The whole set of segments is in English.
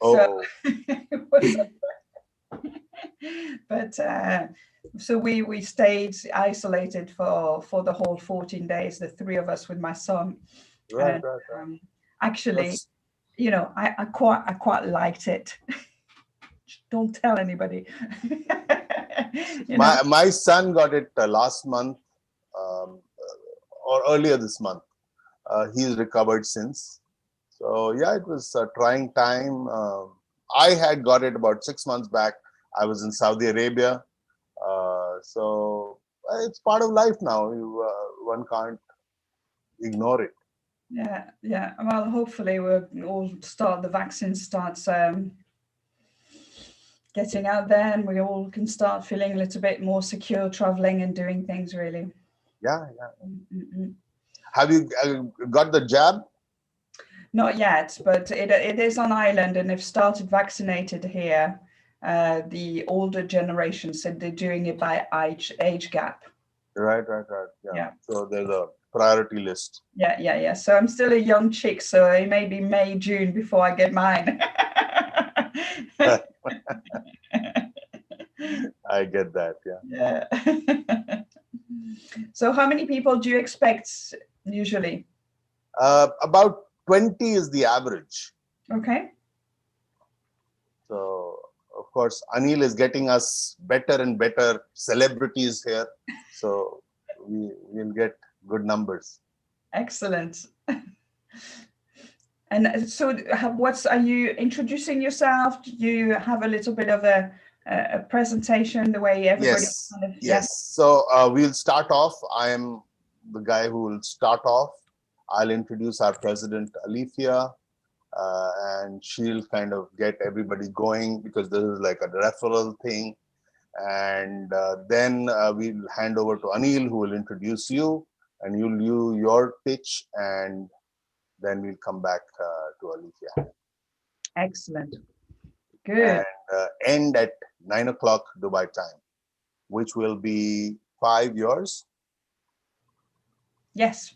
So, Oh. but so we stayed isolated for the whole 14 days, the three of us with my son. Right, And, right. actually, you know, I quite liked it. Don't tell anybody. My son got it last month or earlier this month. He's recovered since. So yeah, it was a trying time. I had got it about 6 months back. I was in Saudi Arabia. So it's part of life now. One can't ignore it. Yeah, yeah. Well, hopefully the vaccine starts getting out there, and we all can start feeling a little bit more secure traveling and doing things, really. Yeah, yeah. Have you got the jab? Not yet, but it is on Ireland, and they've started vaccinated here. The older generation said they're doing it by age gap. Right. Yeah. So there's a priority list. Yeah. So I'm still a young chick, so it may be May, June before I get mine. I get that. Yeah. So how many people do you expect usually? About 20 is the average. Okay. So, of course, Anil is getting us better and better celebrities here. So we'll get good numbers. Excellent. And so are you introducing yourself? Do you have a little bit of a presentation the way everybody Yes. So we'll start off. I am the guy who will start off. I'll introduce our president, Alethea, and she'll kind of get everybody going because this is like a referral thing. And then we'll hand over to Anil, who will introduce you, and you'll do your pitch, and then we'll come back to Alethea. Excellent. Good. And end at 9 o'clock Dubai time, which will be 5 yours. Yes.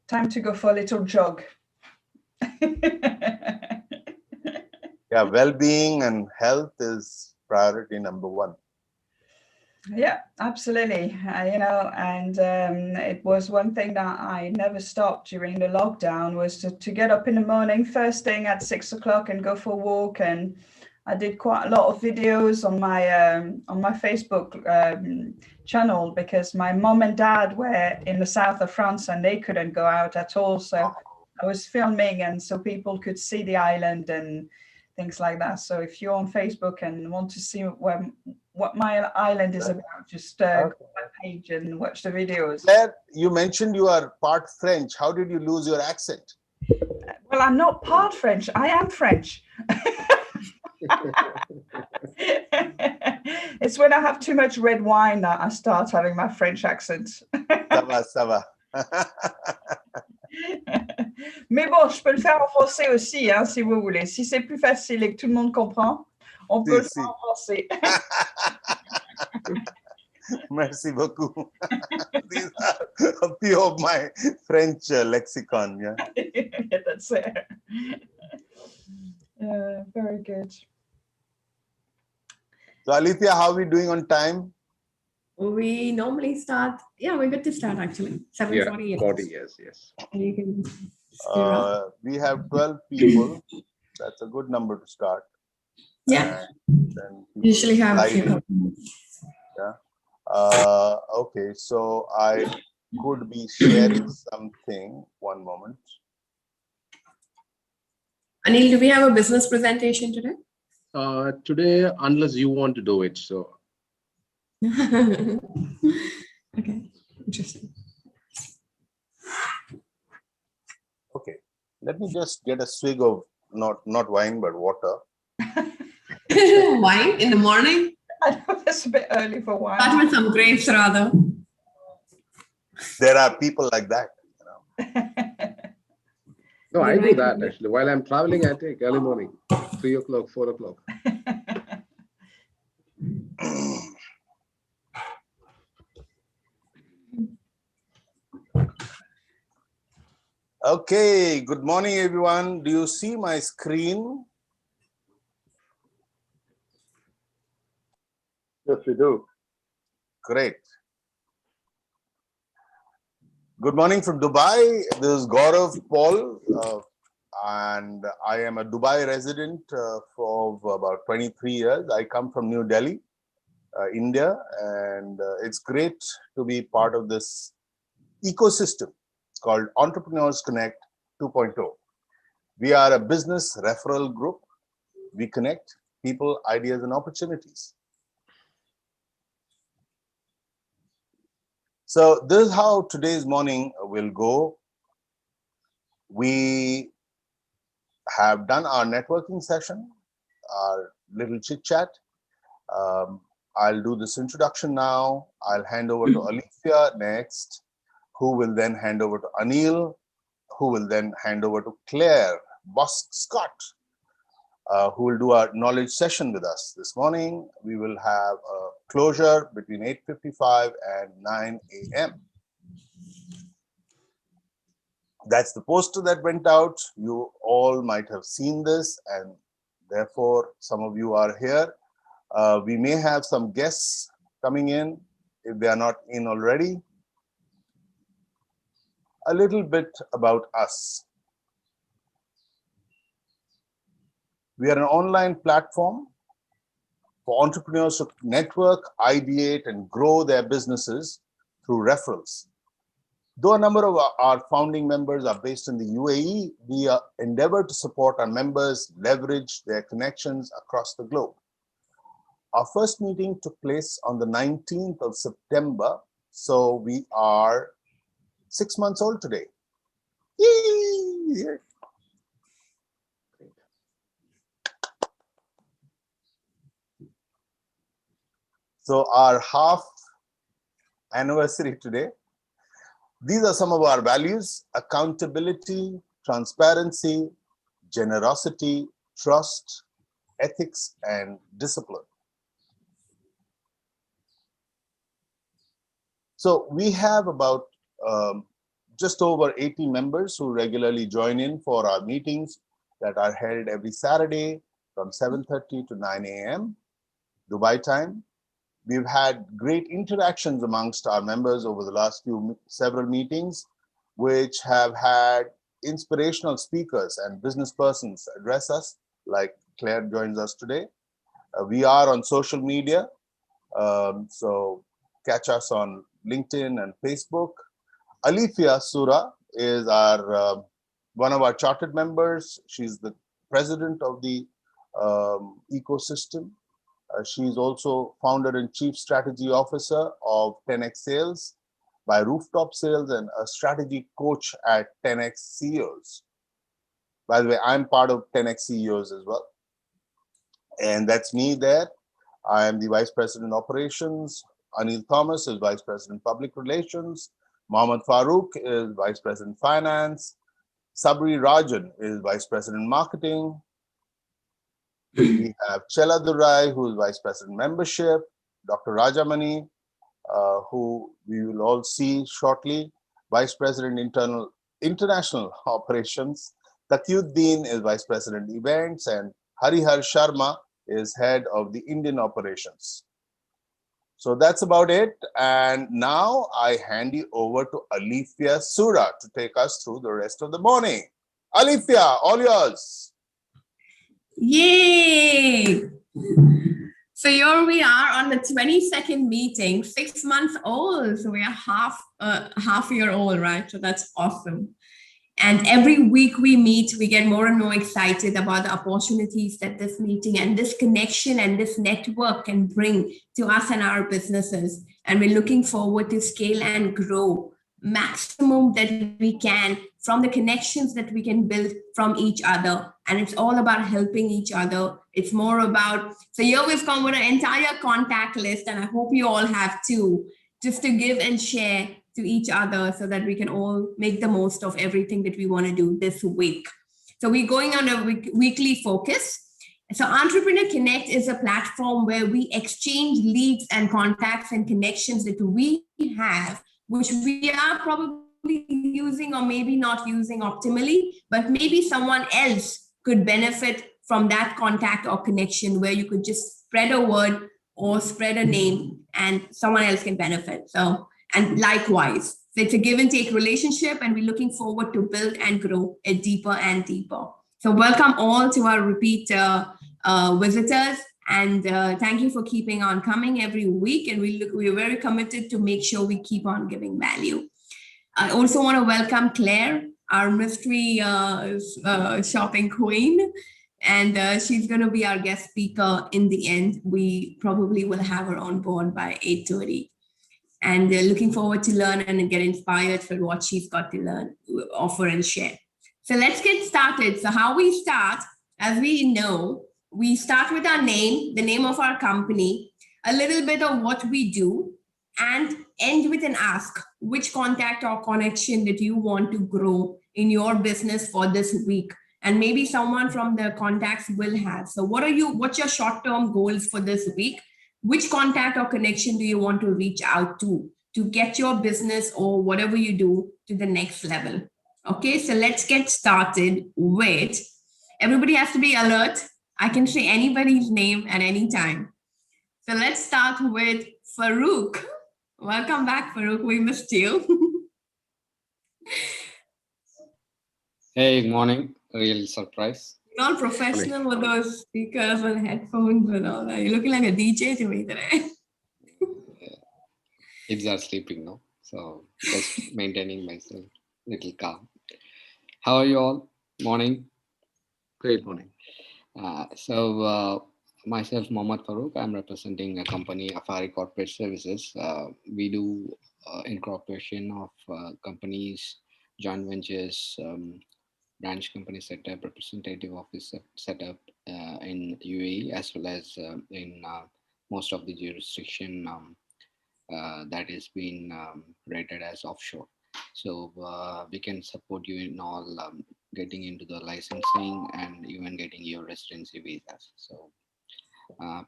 Time to go for a little jog. Yeah, well-being and health is priority number one. Yeah, absolutely. And it was one thing that I never stopped during the lockdown was to get up in the morning, first thing at 6 o'clock, and go for a walk. And I did quite a lot of videos on my Facebook channel because my mom and dad were in the south of France and they couldn't go out at all. So I was filming, and so people could see the island and things like that. So if you're on Facebook and want to see what my island is about, just go to my page and watch the videos. Claire, you mentioned you are part French. How did you lose your accent? Well, I'm not part French. I am French. It's when I have too much red wine that I start having my French accent. Ça va. Mais bon, je peux le faire en français aussi, hein, si vous voulez. Si c'est plus facile et que tout le monde comprend, on peut le faire en français. Merci beaucoup. These are a few of my French lexicon. Yeah, that's it. Very good. So, Alethea, how are we doing on time? We normally start, we're good to start actually. 7:40. 40, yes. You can we have 12 people. That's a good number to start. Yeah. Usually have a few. Yeah. Okay, so I could be sharing something. One moment. Anil, do we have a business presentation today? Today, unless you want to do it, so. Okay, interesting. Okay, let me just get a swig of not wine but water. Wine in the morning? I know that's a bit early for wine. Start with some grapes rather. There are people like that, you know. No, I do that actually. While I'm traveling, I take early morning, 3 o'clock, 4 o'clock. Okay, good morning, everyone. Do you see my screen? Yes, we do. Great. Good morning from Dubai. This is Gaurav Paul, and I am a Dubai resident for about 23 years. I come from New Delhi, India, and it's great to be part of this ecosystem called Entrepreneurs Connect 2.0. We are a business referral group. We connect people, ideas, and opportunities. So this is how today's morning will go. We have done our networking session, our little chit chat. I'll do this introduction now. I'll hand over to Alethea next, who will then hand over to Anil, who will then hand over to Claire Scott, who will do our knowledge session with us this morning. We will have a closure between 8:55 and 9 a.m. That's the poster that went out. You all might have seen this, and therefore some of you are here. We may have some guests coming in if they are not in already. A little bit about us. We are an online platform for entrepreneurs to network, ideate, and grow their businesses through referrals. Though a number of our founding members are based in the UAE, we endeavor to support our members leverage their connections across the globe. Our first meeting took place on the 19th of September, so we are 6 months old today. Yay! So our half anniversary today. These are some of our values: accountability, transparency, generosity, trust, ethics, and discipline. So we have about just over 80 members who regularly join in for our meetings that are held every Saturday from 7:30 to 9 a.m. Dubai time. We've had great interactions amongst our members over the last several meetings, which have had inspirational speakers and business persons address us, like Claire joins us today. We are on social media, so catch us on LinkedIn and Facebook. Alethea Sura is our one of our chartered members. She's the president of the ecosystem. She's also founder and chief strategy officer of 10x Sales by Rooftop Sales and a strategy coach at 10x CEOs. By the way, I'm part of 10x CEOs as well. And that's me there. I am the vice president operations. Anil Thomas is vice president public relations. Mohammed Farooq is vice president finance. Sabri Rajan is vice president marketing. We have Chela Durai, who is Vice President Membership, Dr. Rajamani, who we will all see shortly, Vice President International Operations. Taqiyuddin is Vice President Events, and Harihar Sharma is Head of the Indian Operations. So that's about it. And now I hand you over to Alethea Sura to take us through the rest of the morning. Alethea, all yours. Yay! So here we are on the 22nd meeting, 6 months old. So we are half year old, right? So that's awesome. And every week we meet, we get more and more excited about the opportunities that this meeting and this connection and this network can bring to us and our businesses. And we're looking forward to scale and grow maximum that we can from the connections that we can build from each other. And it's all about helping each other. It's more about, so here we've come with an entire contact list, and I hope you all have too, just to give and share to each other so that we can all make the most of everything that we want to do this week. So we're going on a weekly focus. So Entrepreneur Connect is a platform where we exchange leads and contacts and connections that we have, which we are probably using or maybe not using optimally, but maybe someone else could benefit from that contact or connection where you could just spread a word or spread a name and someone else can benefit. So, and likewise, so it's a give and take relationship and we're looking forward to build and grow it deeper and deeper. So welcome all to our repeat visitors and thank you for keeping on coming every week. And we're very committed to make sure we keep on giving value. I also want to welcome Claire, our mystery shopping queen. And she's going to be our guest speaker in the end. We probably will have her on board by 8:30. And looking forward to learn and get inspired for what she's got to learn, offer and share. So let's get started. So how we start, as we know, we start with our name, the name of our company, a little bit of what we do, and end with an ask, which contact or connection that you want to grow in your business for this week. And maybe someone from the contacts will have. So what's your short-term goals for this week? Which contact or connection do you want to reach out to get your business or whatever you do to the next level? Okay, so let's get started with, everybody has to be alert. I can say anybody's name at any time. So let's start with Farouk. Welcome back, Farouk. We missed you. Hey, good morning. Real surprise. All professional with those speakers and headphones and all that. You're looking like a DJ to me today. Kids are sleeping now, so just maintaining myself little calm. How are you all? Morning. Great morning. Myself, Mohammad Farouk. I'm representing a company, Afari Corporate Services. We do incorporation of companies, joint ventures, branch company setup, representative office setup in UAE as well as in most of the jurisdiction that is being rated as offshore. So we can support you in all getting into the licensing and even getting your residency visas. So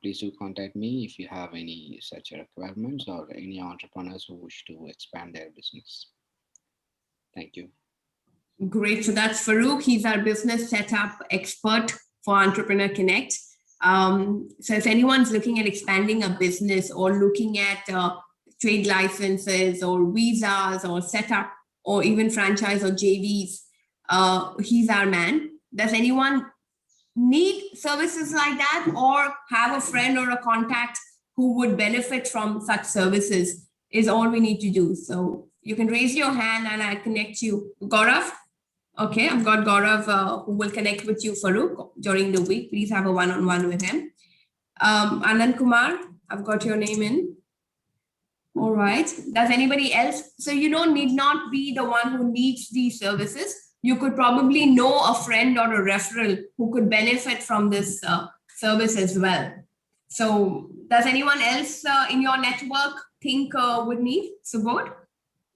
please do contact me if you have any such requirements or any entrepreneurs who wish to expand their business. Thank you. Great. So that's Farouk. He's our business setup expert for Entrepreneur Connect. So if anyone's looking at expanding a business or looking at trade licenses or visas or setup or even franchise or JVs, he's our man. Does anyone need services like that or have a friend or a contact who would benefit from such services is all we need to do. So you can raise your hand and I'll connect you. Gaurav? Okay, I've got Gaurav who will connect with you, Farouk, during the week. Please have a one-on-one with him. Anand Kumar, I've got your name in. All right. Does anybody else? So you need not be the one who needs these services. You could probably know a friend or a referral who could benefit from this service as well. So does anyone else in your network think would need Subodh?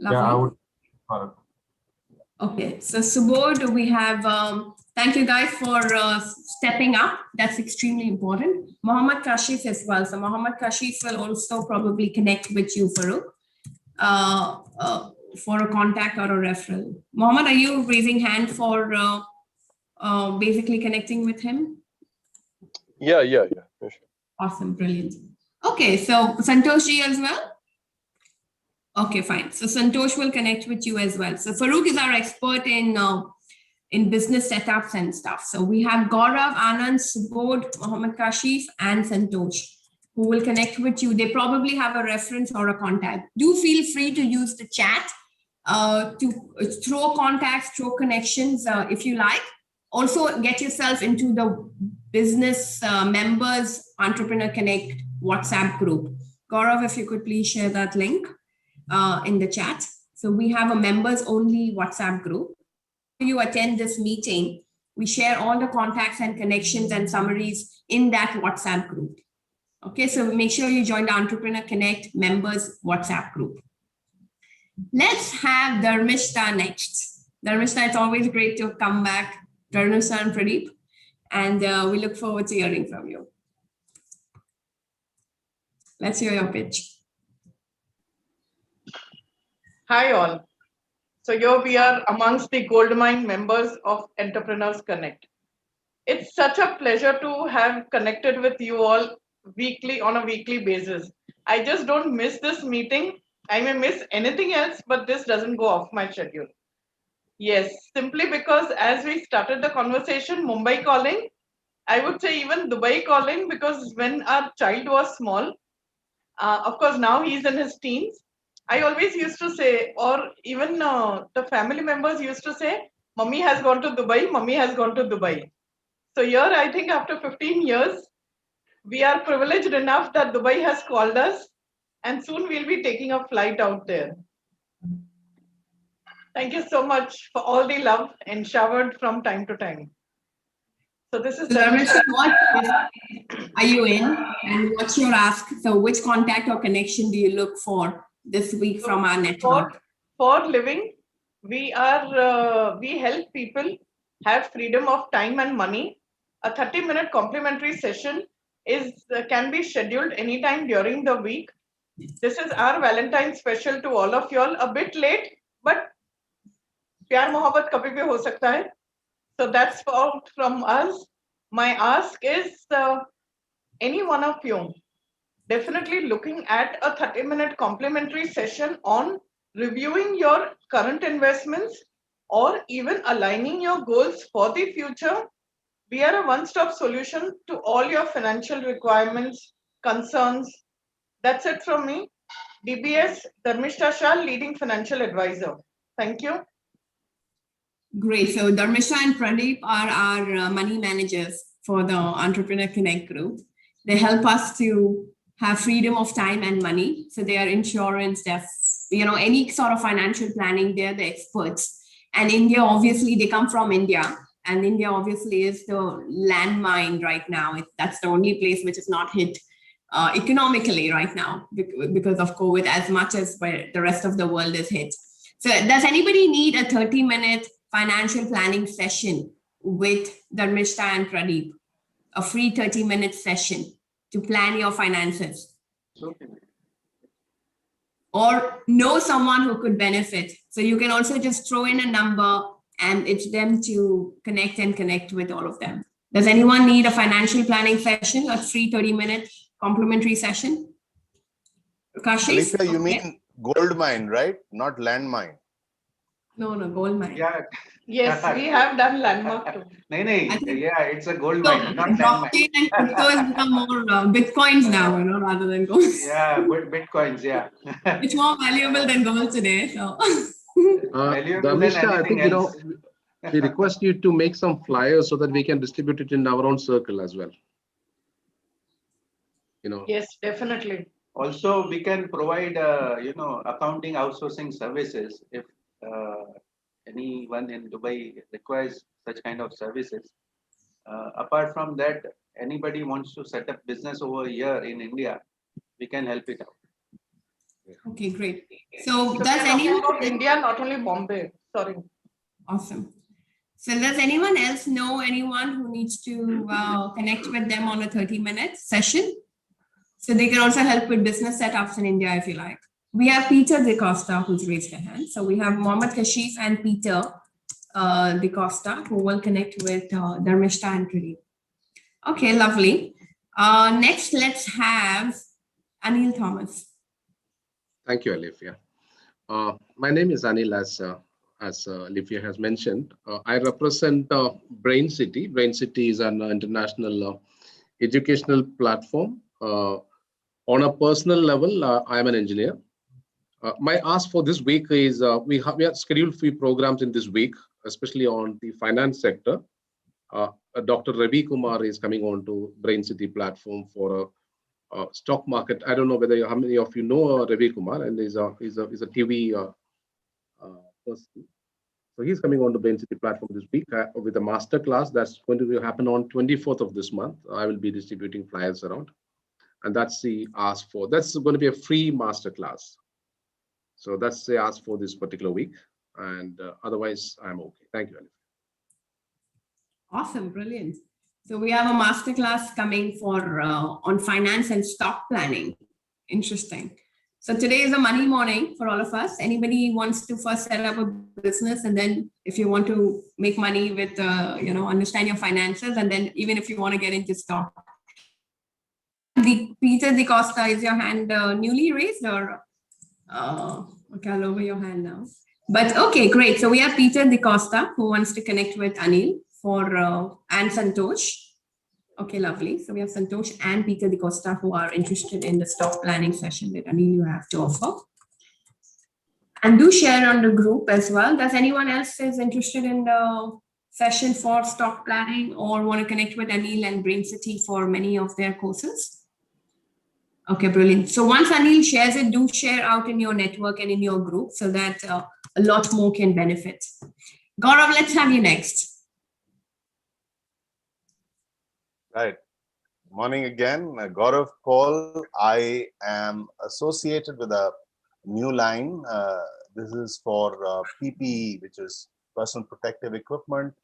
Lovely. Yeah, I would. Okay, so Subodh, we have, thank you guys for stepping up. That's extremely important. Mohammad Kashif as well. So Mohammad Kashif will also probably connect with you, Farouk, for a contact or a referral. Mohammad, are you raising hand for basically connecting with him? Yeah. Sure. Awesome, brilliant. Okay, so Santoshi as well? Okay, fine. So Santosh will connect with you as well. So Farouk is our expert in business setups and stuff. So we have Gaurav, Anand, Subodh, Mohammad Kashif, and Santosh who will connect with you. They probably have a reference or a contact. Do feel free to use the chat to throw contacts, throw connections if you like. Also get yourself into the business members Entrepreneur Connect WhatsApp group. Gaurav, if you could please share that link in the chat. So we have a members only WhatsApp group. If you attend this meeting, we share all the contacts and connections and summaries in that WhatsApp group. Okay, so make sure you join the Entrepreneur Connect members WhatsApp group. Let's have Dharmishta next. Dharmishta, it's always great to come back. Dharmishta and Pradeep, and we look forward to hearing from you. Let's hear your pitch. Hi all. So here we are amongst the Goldmine members of Entrepreneurs Connect. It's such a pleasure to have connected with you all on a weekly basis. I just don't miss this meeting. I may miss anything else, but this doesn't go off my schedule. Yes, simply because as we started the conversation, Mumbai calling, I would say even Dubai calling, because when our child was small, of course now he's in his teens, I always used to say, or even the family members used to say, Mummy has gone to Dubai, Mummy has gone to Dubai. So here, I think after 15 years, we are privileged enough that Dubai has called us, and soon we'll be taking a flight out there. Thank you so much for all the love and showered from time to time. So this is Dharmesh, what are you in and what's your ask? So which contact or connection do you look for this week from our network? For living, we help people have freedom of time and money. A 30-minute complimentary session can be scheduled anytime during the week. This is our Valentine's special to all of you all. A bit late, but प्यार मोहब्बत कभी भी हो सकता है. So that's all from us. My ask is any one of you definitely looking at a 30-minute complimentary session on reviewing your current investments or even aligning your goals for the future. We are a one-stop solution to all your financial requirements, concerns. That's it from me. DBS Dharmishta Shah, leading financial advisor. Thank you. Great. So Dharmishta and Pradeep are our money managers for the Entrepreneur Connect group. They help us to have freedom of time and money. So they are insurance, any sort of financial planning, they're the experts. And India, obviously, they come from India. And India obviously is the landmine right now. That's the only place which is not hit economically right now because of COVID, as much as where the rest of the world is hit. So does anybody need a 30-minute financial planning session with Dharmishta and Pradeep? A free 30-minute session to plan your finances? Or know someone who could benefit. So you can also just throw in a number and it's them to connect with all of them. Does anyone need a financial planning session, a free 30-minute complimentary session? Kashish? Alifia, you mean gold mine, right? Not landmine. No, gold mine. Yeah. Yes, we have done landmark too. Yeah, it's a gold mine, not landmine. Blockchain and crypto has become more bitcoins now, rather than gold. Yeah, bitcoins, yeah. It's more valuable than gold today. So. Dharmishta, I think, we request you to make some flyers so that we can distribute it in our own circle as well. Yes, definitely. Also, we can provide, accounting outsourcing services if anyone in Dubai requires such kind of services. Apart from that, anybody wants to set up business over here in India, we can help it out. Okay, great. So does anyone of India, not only Bombay? Sorry. Awesome. So does anyone else know anyone who needs to connect with them on a 30-minute session? So they can also help with business setups in India if you like. We have Peter DeCosta who's raised a hand. So we have Mohammed Kashif and Peter DeCosta who will connect with Dharmishta and Pradeep. Okay, lovely. Next, let's have Anil Thomas. Thank you, Alifia. My name is Anil, as Alifia has mentioned. I represent Brain City. Brain City is an international educational platform. On a personal level, I am an engineer. My ask for this week is we have scheduled few programs in this week, especially on the finance sector. Dr. Ravi Kumar is coming on to Brain City platform for a stock market. I don't know how many of you know Ravi Kumar, and he's a TV person. So he's coming on to Brain City platform this week with a master class that's going to happen on 24th of this month. I will be distributing flyers around, and that's the ask for. That's going to be a free master class. So that's the ask for this particular week, and otherwise I'm okay. Thank you, Alif. Awesome, brilliant. So we have a masterclass coming for on finance and stock planning. Interesting. So today is a money morning for all of us. Anybody wants to first set up a business, and then if you want to make money with, understand your finances, and then even if you want to get into stock. Peter DeCosta, is your hand newly raised, or okay, I'll lower your hand now. But okay, great. So we have Peter DeCosta who wants to connect with Anil and Santosh. Okay, lovely. So we have Santosh and Peter DeCosta who are interested in the stock planning session that Anil you have to offer. And do share on the group as well. Does anyone else is interested in the session for stock planning or want to connect with Anil and Brain City for many of their courses? Okay, brilliant. So once Anil shares it, do share out in your network and in your group so that a lot more can benefit. Gaurav, let's have you next. Right. Morning again. Gaurav Paul. I am associated with a new line. This is for PPE, which is personal protective equipment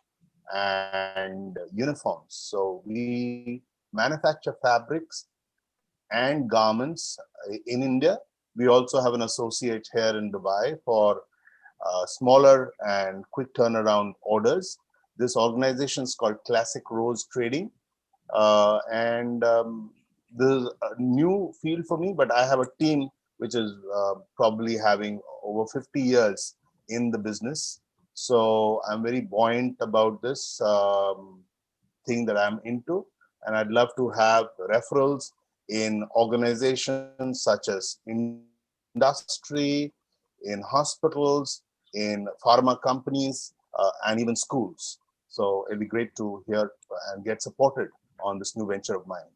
and uniforms. So we manufacture fabrics and garments in India. We also have an associate here in Dubai for smaller and quick turnaround orders. This organization is called Classic Rose Trading. This is a new field for me, but I have a team which is probably having over 50 years in the business. So I'm very buoyant about this thing that I'm into. And I'd love to have referrals in organizations such as industry, in hospitals, in pharma companies, and even schools. So it'd be great to hear and get supported on this new venture of mine.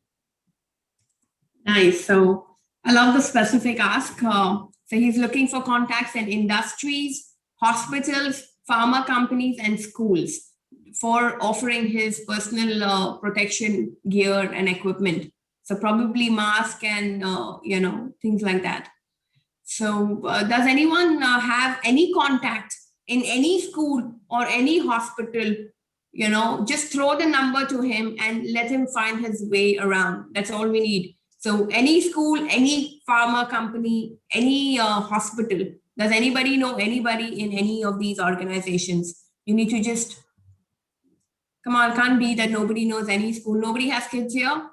Nice. So I love the specific ask. So he's looking for contacts in industries, hospitals, pharma companies, and schools for offering his personal protection gear and equipment. So probably mask and, things like that. So does anyone have any contact in any school or any hospital? Just throw the number to him and let him find his way around. That's all we need. So any school, any pharma company, any hospital, does anybody know anybody in any of these organizations? You need to just, come on, can't be that nobody knows any school. Nobody has kids here?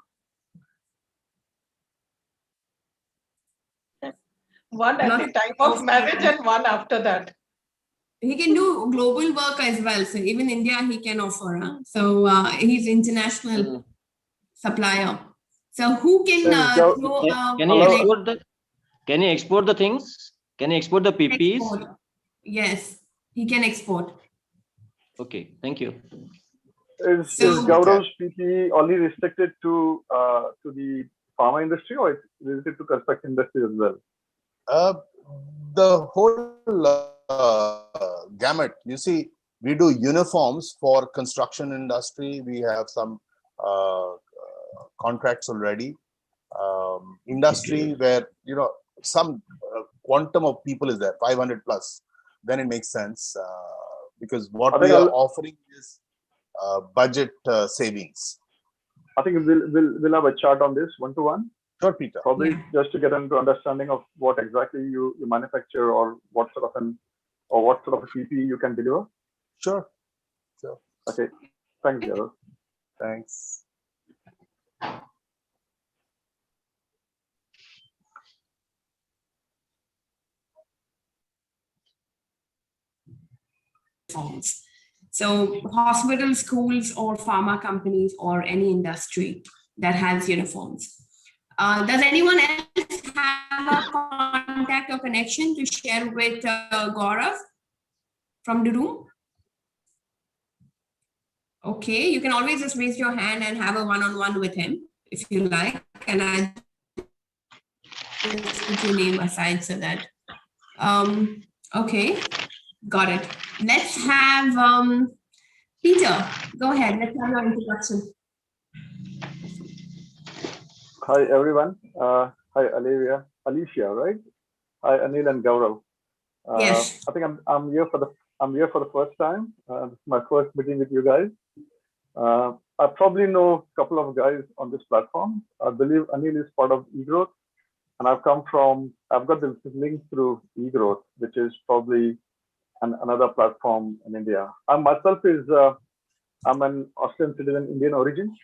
One at the time of marriage and one after that. He can do global work as well. So even India, he can offer. Huh? So he's international supplier. So who can can he export the things? Can he export the PPs? Export. Yes, he can export. Okay, thank you. Is Gaurav's PPE only restricted to the pharma industry, or it's related to construction industry as well? The whole gamut. You see, we do uniforms for construction industry. We have some contracts already. Industry where some quantum of people is there, 500 plus. Then it makes sense because what we are offering is budget savings. I think we'll have a chart on this one-to-one. Sure, Peter. Probably just to get into understanding of what exactly you manufacture or what sort of a PPE you can deliver. Sure. Okay. Thanks, Gaurav. Thanks. So hospitals, schools, or pharma companies, or any industry that has uniforms. Does anyone else have a contact or connection to share with Gaurav from the room? Okay, you can always just raise your hand and have a one-on-one with him if you like. And I just put your name aside so that, okay, got it. Let's have Peter, go ahead, let's have your introduction. Hi, everyone. Hi, Alicia, right? Hi, Anil and Gaurav. Yes. I think I'm here for the first time. This is my first meeting with you guys. I probably know a couple of guys on this platform. I believe Anil is part of eGrowth, and I've got this link through eGrowth, which is probably another platform in India. I myself I'm an Australian citizen, Indian origin.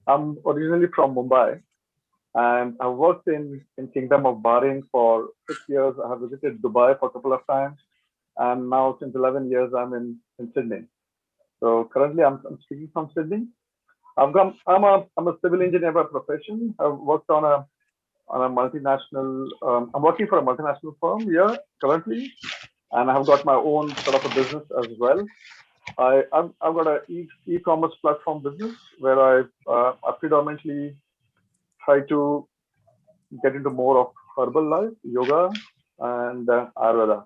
I'm originally from Mumbai, and I've worked in Kingdom of Bahrain for 6 years. I have visited Dubai for a couple of times, and now since 11 years I'm in Sydney. So currently I'm speaking from Sydney. I'm a civil engineer by profession. I've worked on a multinational. I'm working for a multinational firm here currently, and I have got my own sort of a business as well. I've got an e-commerce platform business where I predominantly try to get into more of herbal life, yoga, and Ayurveda.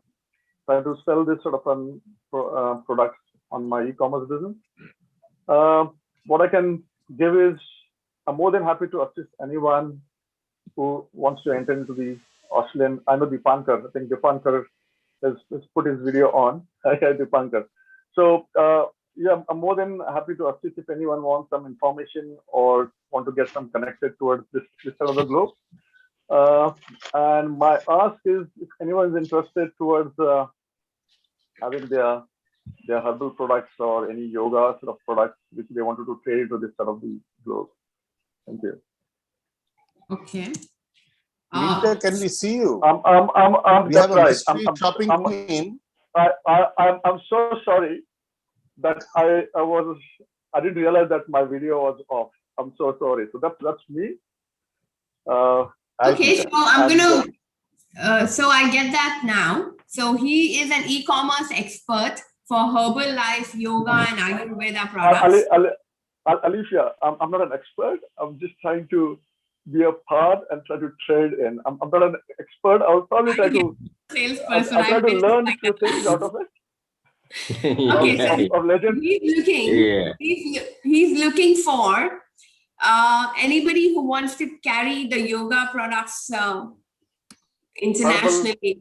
Try to sell this sort of products on my e-commerce business. What I can give is I'm more than happy to assist anyone who wants to enter into the Australian. I know Dipankar. I think Dipankar has put his video on. Dipankar. So yeah, I'm more than happy to assist if anyone wants some information or want to get some connected towards this side of the globe. And my ask is, if anyone is interested towards having their herbal products or any yoga sort of products which they wanted to trade into this side of the globe. Thank you. Okay. Peter, can we see you? We have a mystery shopping queen. I'm so sorry that I didn't realize that my video was off. I'm so sorry. So that's me. Okay, so I'm gonna. So I get that now. So he is an e-commerce expert for herbal life, yoga, and Ayurveda products. Alicia, I'm not an expert. I'm just trying to be a part and try to trade in. I'm not an expert. I'll probably try to. I'll try to learn a few things out of it. Okay, so of legend. He's looking. He's looking for anybody who wants to carry the yoga products internationally.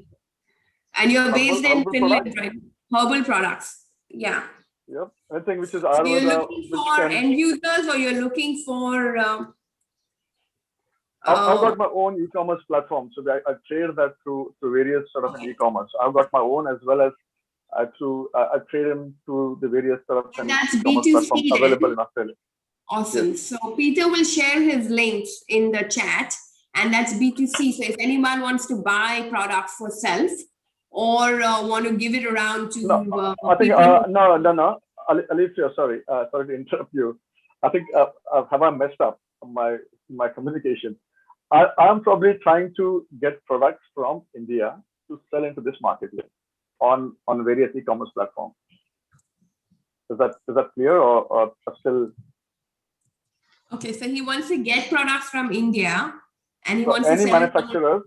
And you're based in Finland, right? Herbal products. Yeah. Yep. Anything which is Ayurveda. So you're looking for end users, or you're looking for. I've got my own e-commerce platform, so I trade that through various sort of e-commerce. I've got my own, as well as I trade them through the various sort of that's e-commerce B2C platforms available in Australia. Awesome. Yes. So Peter will share his links in the chat, and that's B2C. So if anyone wants to buy products for self or want to give it around to I think no. Alicia, sorry to interrupt you. I think have I messed up my communication? I'm probably trying to get products from India to sell into this market on various e-commerce platforms. Is that clear or still? Okay, so he wants to get products from India, and he wants any to sell manufacturers.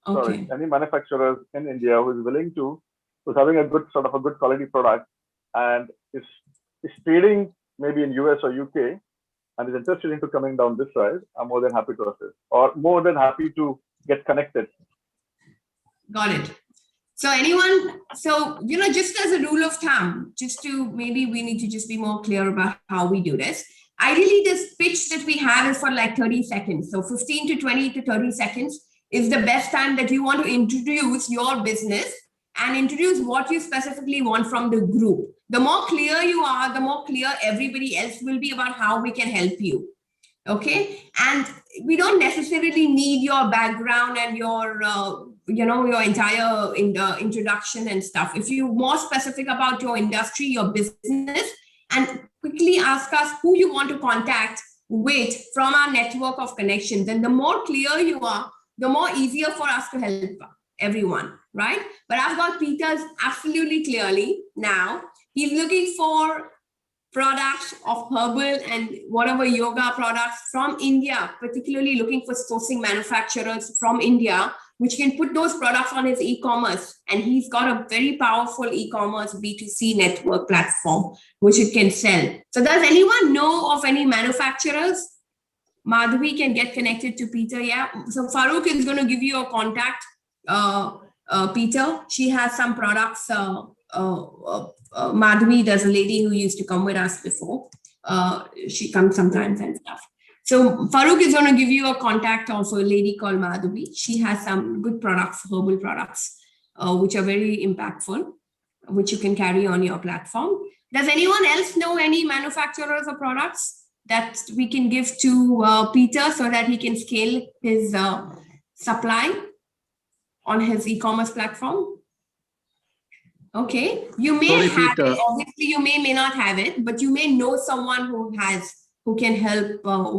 Okay. Sorry, any manufacturers in India who is willing to, who's having a good quality product, and is trading maybe in US or UK, and is interested into coming down this side, I'm more than happy to assist, or more than happy to get connected. Got it. So anyone, just as a rule of thumb, maybe we need to just be more clear about how we do this. Ideally, this pitch that we have is for like 30 seconds. So 15 to 20 to 30 seconds is the best time that you want to introduce your business and introduce what you specifically want from the group. The more clear you are, the more clear everybody else will be about how we can help you. Okay. And we don't necessarily need your background and your entire introduction and stuff. If you're more specific about your industry, your business, and quickly ask us who you want to contact with from our network of connections, and the more clear you are, the more easier for us to help everyone, right? But I've got Peter's absolutely clearly now. He's looking for products of herbal and whatever yoga products from India, particularly looking for sourcing manufacturers from India, which can put those products on his e-commerce. And he's got a very powerful e-commerce B2C network platform, which it can sell. So does anyone know of any manufacturers? Madhavi can get connected to Peter. Yeah. So Farooq is going to give you a contact, Peter. She has some products. Madhavi, there's a lady who used to come with us before. She comes sometimes and stuff. So Farooq is going to give you a contact of a lady called Madhubi. She has some good products, herbal products, which are very impactful, which you can carry on your platform. Does anyone else know any manufacturers or products that we can give to Peter so that he can scale his supply on his e-commerce platform? Okay, you may have Peter. it. Obviously, you may not have it, but you may know someone who can help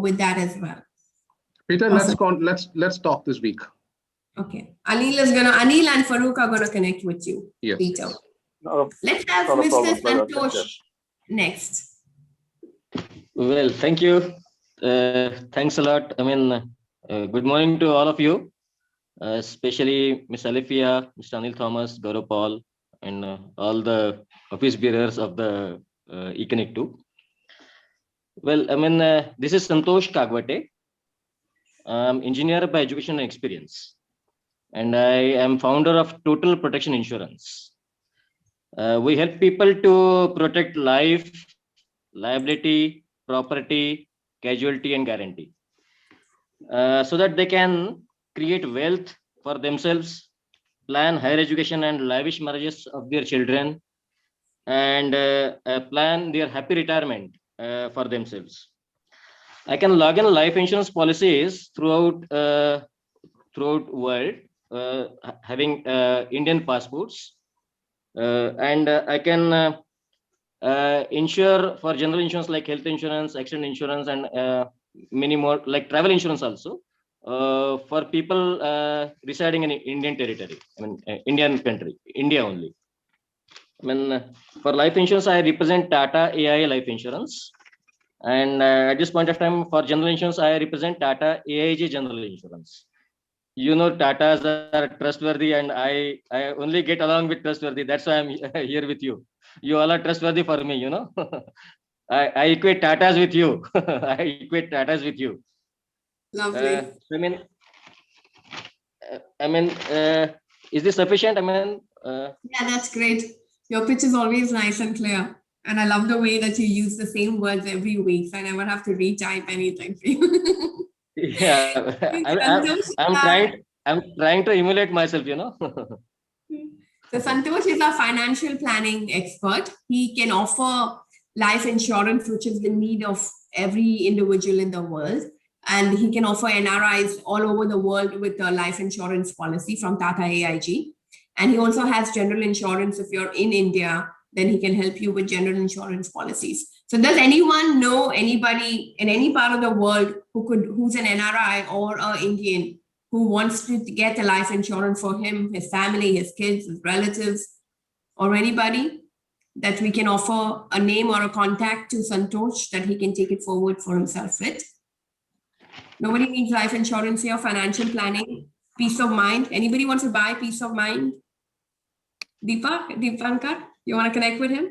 with that as well. Peter, Awesome. let's talk this week. Okay, Anil and Farooq are gonna connect with you, Yes. Peter. Let's have not a Mr. problem, brother. Thank you. Santosh next. Well, thank you. Thanks a lot. I mean, good morning to all of you, especially Ms. Alifia, Mr. Anil Thomas, Gaurav Paul, and all the office bearers of the eConnect 2. Well, I mean, this is Santosh Kagwate. I'm engineer by education and experience, and I am founder of Total Protection Insurance. We help people to protect life, liability, property, casualty, and guarantee, so that they can create wealth for themselves, plan higher education and lavish marriages of their children, and plan their happy retirement for themselves. I can log in life insurance policies throughout world, having Indian passports, and I can insure for general insurance like health insurance, accident insurance, and many more, like travel insurance also, for people residing in Indian territory. I mean, Indian country, India only. I mean, for life insurance, I represent Tata AIA Life Insurance. And at this point of time, for general insurance, I represent Tata AIG General Insurance. You know, Tatas are trustworthy, and I only get along with trustworthy. That's why I'm here with you. You all are trustworthy for me, you know. I equate Tatas with you. I equate Tatas with you. Lovely. I mean, is this sufficient? I mean, yeah, that's great. Your pitch is always nice and clear. And I love the way that you use the same words every week. So I never have to retype anything for you. Yeah, I'm trying to emulate myself, you know. So Santosh is a financial planning expert. He can offer life insurance, which is the need of every individual in the world. And he can offer NRIs all over the world with a life insurance policy from Tata AIG. And he also has general insurance. If you're in India, then he can help you with general insurance policies. So does anyone know anybody in any part of the world who's an NRI or an Indian who wants to get a life insurance for him, his family, his kids, his relatives, or anybody that we can offer a name or a contact to Santosh that he can take it forward for himself with? Nobody needs life insurance here, financial planning, peace of mind. Anybody wants to buy peace of mind? Deepankar, you want to connect with him?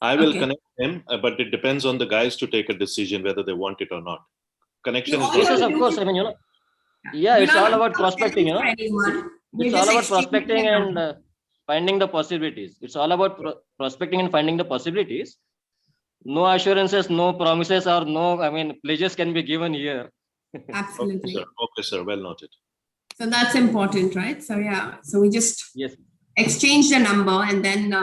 I will connect him, but it depends on the guys to take a decision whether they want it or not. Connection is yes, not. of course. I mean, you know, yeah, it's all about prospecting, you know. It's all about prospecting and finding the possibilities. It's all about prospecting and finding the possibilities. No assurances, no promises, or no, I mean, pledges can be given here. Absolutely. Okay, sir. Well noted. So that's important, right? So yeah, so we just exchange the number, and then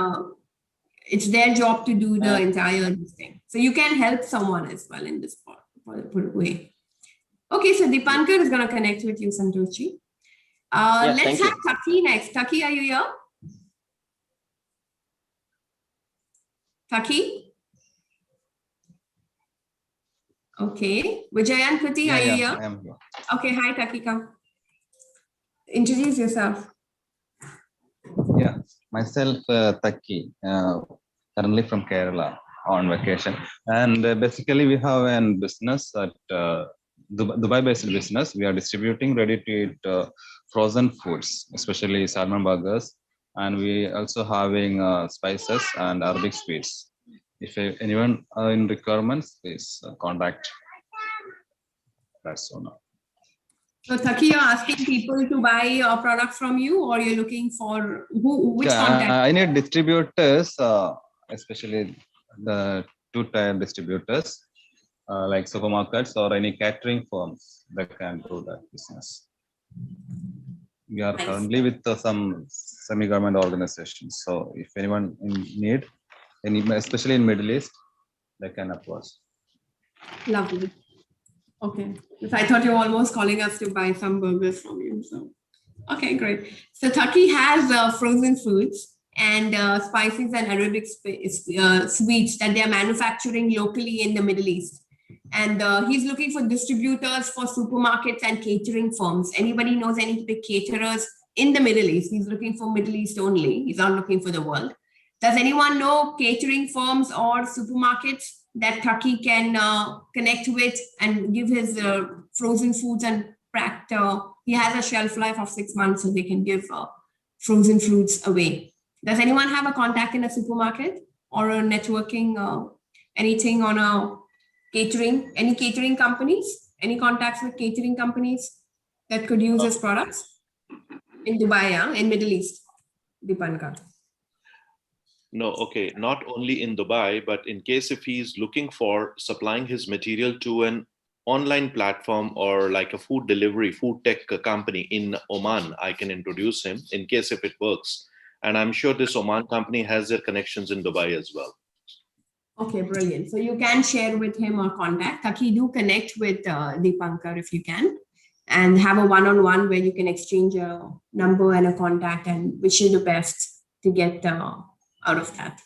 it's their job to do the entire thing. So you can help someone as well in this way. Okay, so Deepankar is going to connect with you, Santoshi. Let's have Taki next. Taki, are you here? Taki? Okay. Vijayan Kuti, are you here? I am here. Okay, hi Taki, come. Introduce yourself. Yeah, myself, Taki, currently from Kerala on vacation. And basically we have a business at Dubai-based business. We are distributing ready-to-eat frozen foods, especially salmon burgers. And we also having spices and Arabic sweets. If anyone are in requirements, please contact. That's all now. So Taki, you're asking people to buy your product from you, or you're looking for which contact? I need distributors, especially the two-tier distributors. like supermarkets or any catering firms that can do that business. We are Nice. currently with some semi-government organizations. So if anyone in need, especially in Middle East, they can approach. Lovely. Okay. Because I thought you were almost calling us to buy some burgers from you. So, okay, great. So Turkey has frozen foods and spices and Arabic sweets that they are manufacturing locally in the Middle East. And he's looking for distributors for supermarkets and catering firms. Anybody knows any big caterers in the Middle East? He's looking for Middle East only. He's not looking for the world. Does anyone know catering firms or supermarkets that Turkey can connect with and give his frozen foods and he has a shelf life of 6 months, so they can give frozen fruits away. Does anyone have a contact in a supermarket or a networking, anything on a catering, any catering companies, any contacts with catering companies that could use his products in Dubai, in Middle East, Dipankar? No, okay, not only in Dubai, but in case if he's looking for supplying his material to an online platform or like a food delivery, food tech company in Oman, I can introduce him in case if it works. And I'm sure this Oman company has their connections in Dubai as well. Okay, brilliant. So you can share with him or contact. Taki, do connect with Dipankar if you can and have a one-on-one where you can exchange a number and a contact and wish you the best to get out of that.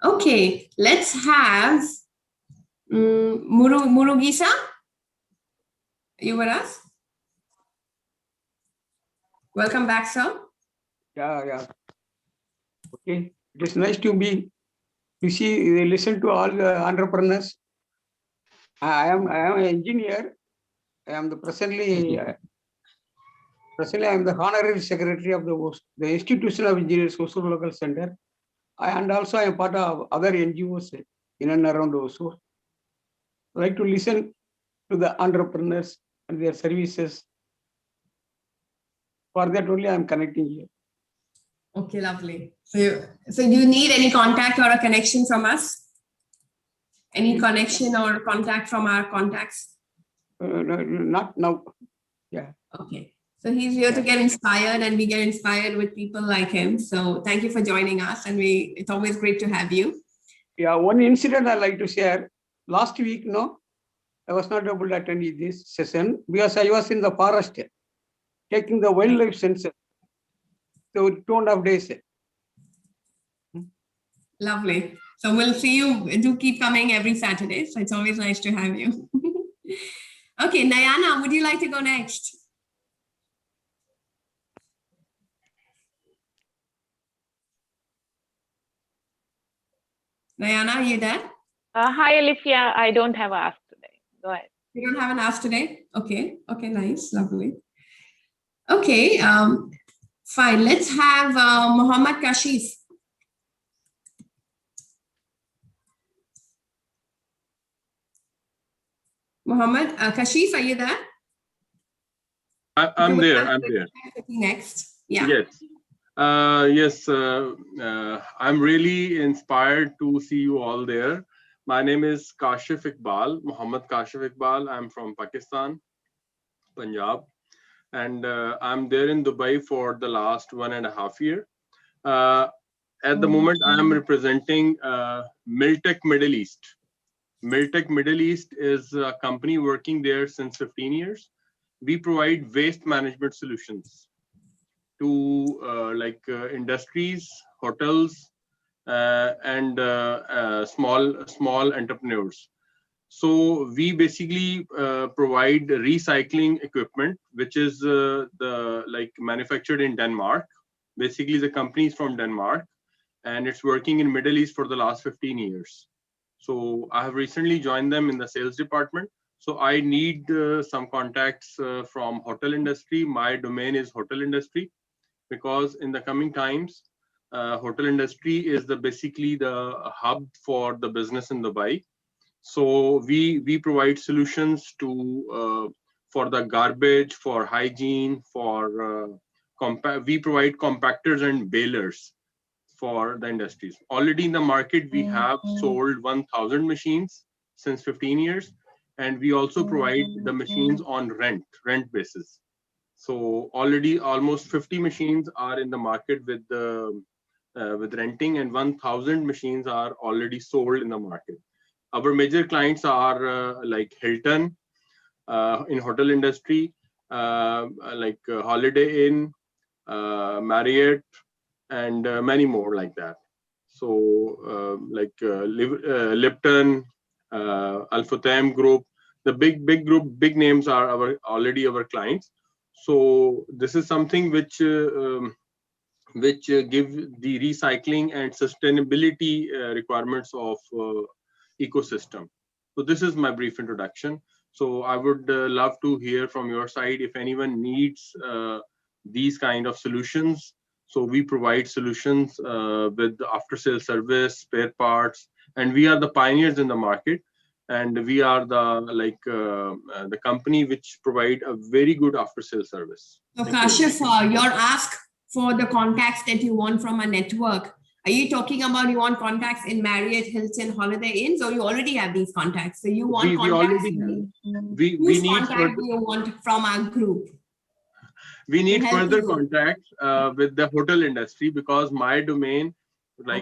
Okay, let's have Murugisa. You with us? Welcome back, sir. Yeah. Okay, it is nice to listen to all the entrepreneurs. I am an engineer. I am presently I am the honorary secretary of the Institution of Engineers Hosur Local Center, and also I am part of other NGOs in and around Hosur. I like to listen to the entrepreneurs and their services. For that only I am connecting here. Okay, lovely. So do you need any contact or a connection from us? Any connection or contact from our contacts? No, not now. Yeah. Okay. So he's here to get inspired, and we get inspired with people like him. So thank you for joining us, and it's always great to have you. Yeah, one incident I like to share. Last week, I was not able to attend this session because I was in the forest taking the wildlife sensor. So 2.5 days. Lovely. So we'll see you. Do keep coming every Saturday. So it's always nice to have you. Okay, Nayana, would you like to go next? Nayana, are you there? Hi, Olivia. I don't have an ask today. Go ahead. You don't have an ask today? Okay. Okay, nice. Lovely. Okay, fine. Let's have Muhammad Kashif. Muhammad Kashif, are you there? I'm there. Next. Yeah. Yes. Yes. I'm really inspired to see you all there. My name is Kashif Iqbal, Muhammad Kashif Iqbal. I'm from Pakistan, Punjab, and I'm there in Dubai for the last 1.5 years. At the moment, I am representing Miltech Middle East. Miltech Middle East is a company working there since 15 years. We provide waste management solutions to industries, hotels, and small entrepreneurs. So we basically provide recycling equipment, which is manufactured in Denmark. Basically, the company is from Denmark, and it's working in Middle East for the last 15 years. So I have recently joined them in the sales department. So I need some contacts from hotel industry. My domain is hotel industry, because in the coming times, hotel industry is basically the hub for the business in Dubai. So we provide solutions to for the garbage, for hygiene, for we provide compactors and balers for the industries. Already in the market, we have sold 1,000 machines, since 15 years. And we also provide the machines on rent basis. So already almost 50 machines are in the market with renting, and 1,000 machines are already sold in the market. Our major clients are like Hilton in hotel industry, like Holiday Inn, Marriott, and many more like that. So Lipton, Al-Futtaim Group, the big names are already our clients. So this is something which give the recycling and sustainability requirements of ecosystem. So this is my brief introduction. So I would love to hear from your side if anyone needs these kind of solutions. So we provide solutions with after sale service, spare parts, and we are the pioneers in the market. And we are the company which provide a very good after sale service. So Kashif, your ask for the contacts that you want from a network, are you talking about you want contacts in Marriott, Hilton, Holiday Inns, or you already have these contacts? So you want contacts? Whose contact do you want from our group? We need further contacts with the hotel industry, because my domain,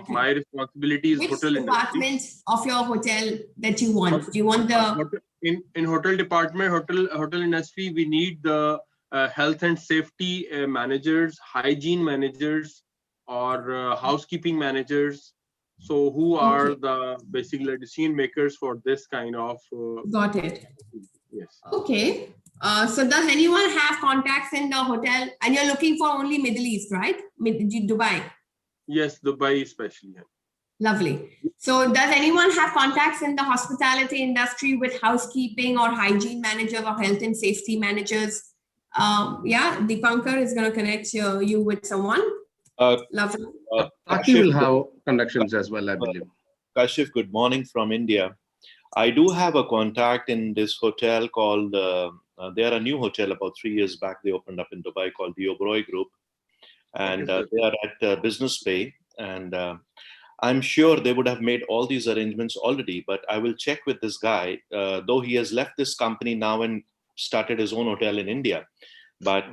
my responsibility is hotel industry. Which department of your hotel that you want? Do you want the in hotel department, hotel industry? We need the health and safety managers, hygiene managers, or housekeeping managers. So who are the basically decision makers for this kind of? Got it. Yes. Okay. So does anyone have contacts in the hotel? And you're looking for only Middle East, right? Dubai. Yes, Dubai especially. Lovely. So does anyone have contacts in the hospitality industry with housekeeping or hygiene managers or health and safety managers? Yeah, Dipankar is going to connect you with someone. Lovely. Aki will have connections as well, I believe. Kashif, good morning from India. I do have a contact in this hotel called, they are a new hotel about 3 years back. They opened up in Dubai called the Oberoi Group. And they are at Business Bay. And I'm sure they would have made all these arrangements already, but I will check with this guy, though he has left this company now and started his own hotel in India. But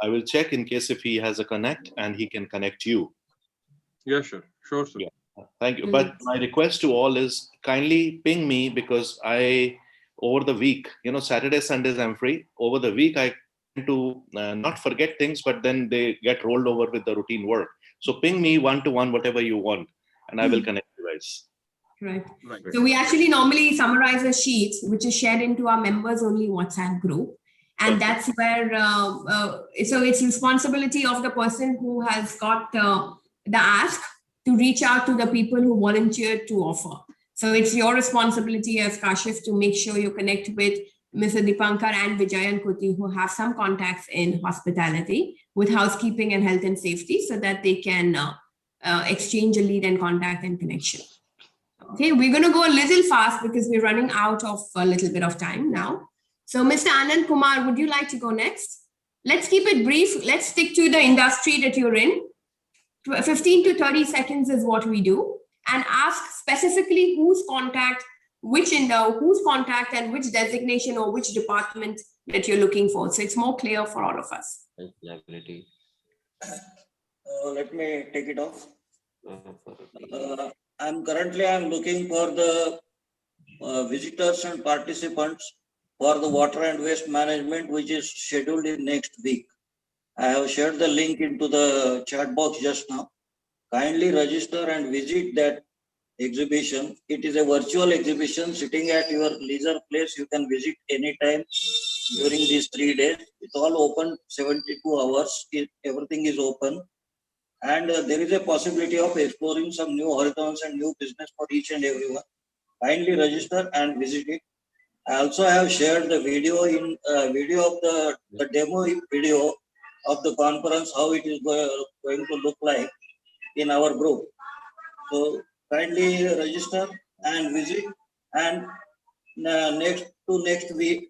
I will check in case if he has a connect and he can connect you. Yeah, sure. Sure, sir. Yeah. Thank you. But my request to all is kindly ping me, because over the week, Saturday, Sundays, I'm free. Over the week, I tend to not forget things, but then they get rolled over with the routine work. So ping me one-to-one, whatever you want, and I will connect you guys. Right. So we actually normally summarize a sheet, which is shared into our members only WhatsApp group. And that's where, so it's responsibility of the person who has got the ask to reach out to the people who volunteered to offer. So it's your responsibility as Kashif to make sure you connect with Mr. Dipankar and Vijayan Kuti, who have some contacts in hospitality with housekeeping and health and safety, so that they can exchange a lead and contact and connection. Okay, we're going to go a little fast because we're running out of a little bit of time now. So Mr. Anand Kumar, would you like to go next? Let's keep it brief. Let's stick to the industry that you're in. 15 to 30 seconds is what we do. And ask specifically whose contact, whose contact and which designation or which department that you're looking for. So it's more clear for all of us. Let me take it off. I'm looking for the visitors and participants for the water and waste management, which is scheduled in next week. I have shared the link into the chat box just now. Kindly register and visit that exhibition. It is a virtual exhibition sitting at your leisure place. You can visit anytime during these 3 days. It's all open 72 hours. Everything is open. And there is a possibility of exploring some new horizons and new business for each and everyone. Kindly register and visit it. I also have shared the video in video of the demo video of the conference, how it is going to look like in our group. So kindly register and visit, and next week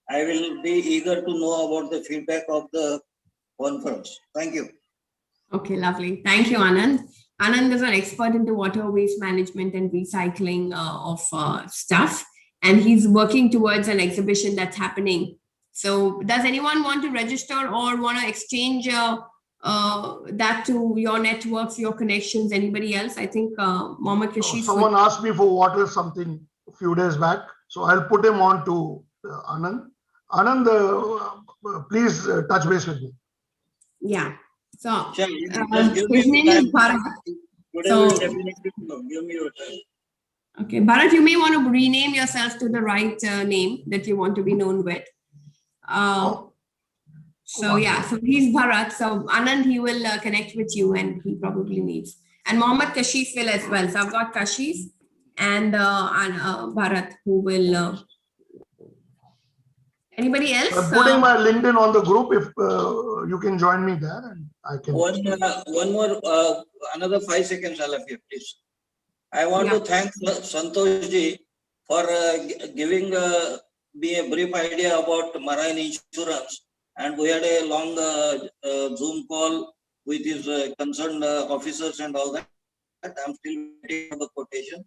I will be eager to know about the feedback of the conference. Thank you. Okay, lovely. Thank you, Anand. Anand is an expert into water waste management and recycling of stuff, and he's working towards an exhibition that's happening. So does anyone want to register or want to exchange that to your networks, your connections, anybody else? I think Mohammed Kashif. Someone asked me for water something a few days back, so I'll put him on to Anand. Anand, please touch base with me. Yeah. So Just give his me name is time. Bharat. Today So, will definitely give me your time. okay, Bharat, you may want to rename yourself to the right name that you want to be known with. So yeah, so he's Bharat. So Anand, he will connect with you, and he probably needs. And Mohammed Kashif will as well. So I've got Kashif and Bharat who will. Anybody else? I'm putting my LinkedIn on the group. If you can join me there, and I can. One more, another 5 seconds, Alafia, please. I want to thank Santosh ji for giving me a brief idea about marine insurance. And we had a long Zoom call with his concerned officers and all that. I'm still waiting for the quotation.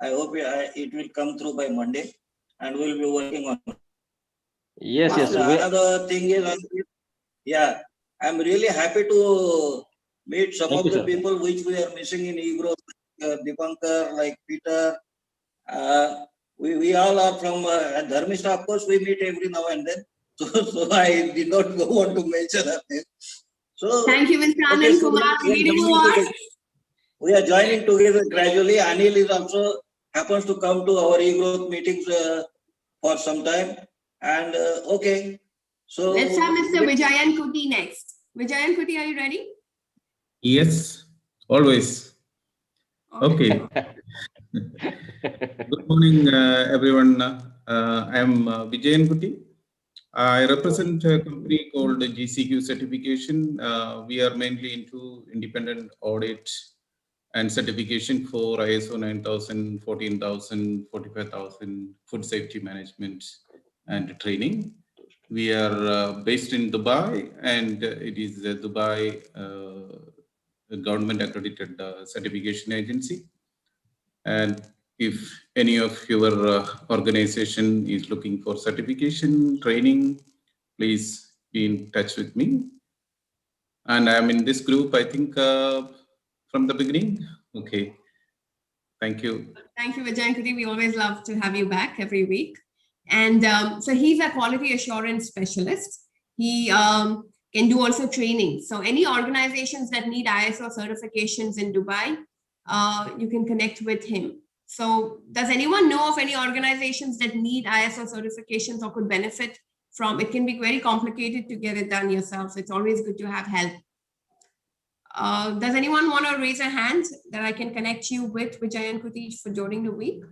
I hope it will come through by Monday, and we'll be working on it. Yes, yes. Another thing is, yeah, I'm really happy to meet some of the people which we are missing in eGrowth, Dipankar, like Peter. We all are from Dharmistha. Of course, we meet every now and then. So I did not go on to mention that name. So thank you, Mr. Anil Kumar. We are joining together gradually. Anil is also happens to come to our eGrowth meetings for some time. And okay, so let's have Mr. Vijayan Kuti next. Vijayan Kuti, are you ready? Yes, always. Okay. Good morning, everyone. I am Vijayan Kuti. I represent a company called GCQ Certification. We are mainly into independent audit and certification for ISO 9000, 14,000, 45,000 food safety management and training. We are based in Dubai, and it is a Dubai government accredited certification agency. And if any of your organization is looking for certification training, please be in touch with me. And I'm in this group, I think, from the beginning. Okay. Thank you. Thank you, Vijayan Kuti. We always love to have you back every week. And so he's a quality assurance specialist. He can do also training. So any organizations that need ISO certifications in Dubai, you can connect with him. So does anyone know of any organizations that need ISO certifications or could benefit from? It can be very complicated to get it done yourself. So it's always good to have help. Does anyone want to raise a hand that I can connect you with Vijayan Kuti for during the week?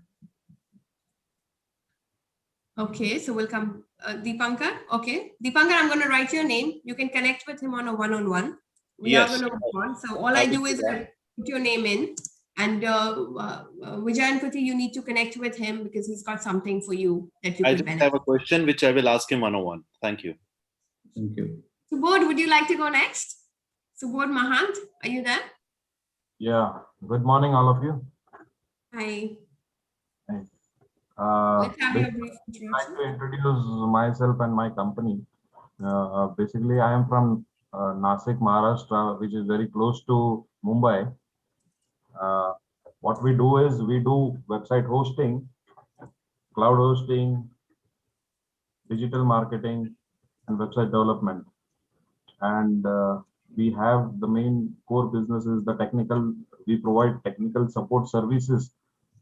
Okay, so we'll come. Dipankar, okay. Dipankar, I'm going to write your name. You can connect with him on a one-on-one. We are going to work on. So all I do is put your name in. And Vijayan Kuti, you need to connect with him because he's got something for you that you I can just benefit. have a question which I will ask him one-on-one. Thank you. Thank you. Subodh, would you like to go next? Subodh Mahant, are you there? Yeah. Good morning, all of you. Hi. Hi. Let's have your brief I'd like to introduce myself and my company. Basically, I am from Nasik, Maharashtra, which is very close to Mumbai. What we do is we do website hosting, cloud hosting, digital marketing, and website development. And we have the main core businesses, the technical, we provide technical support services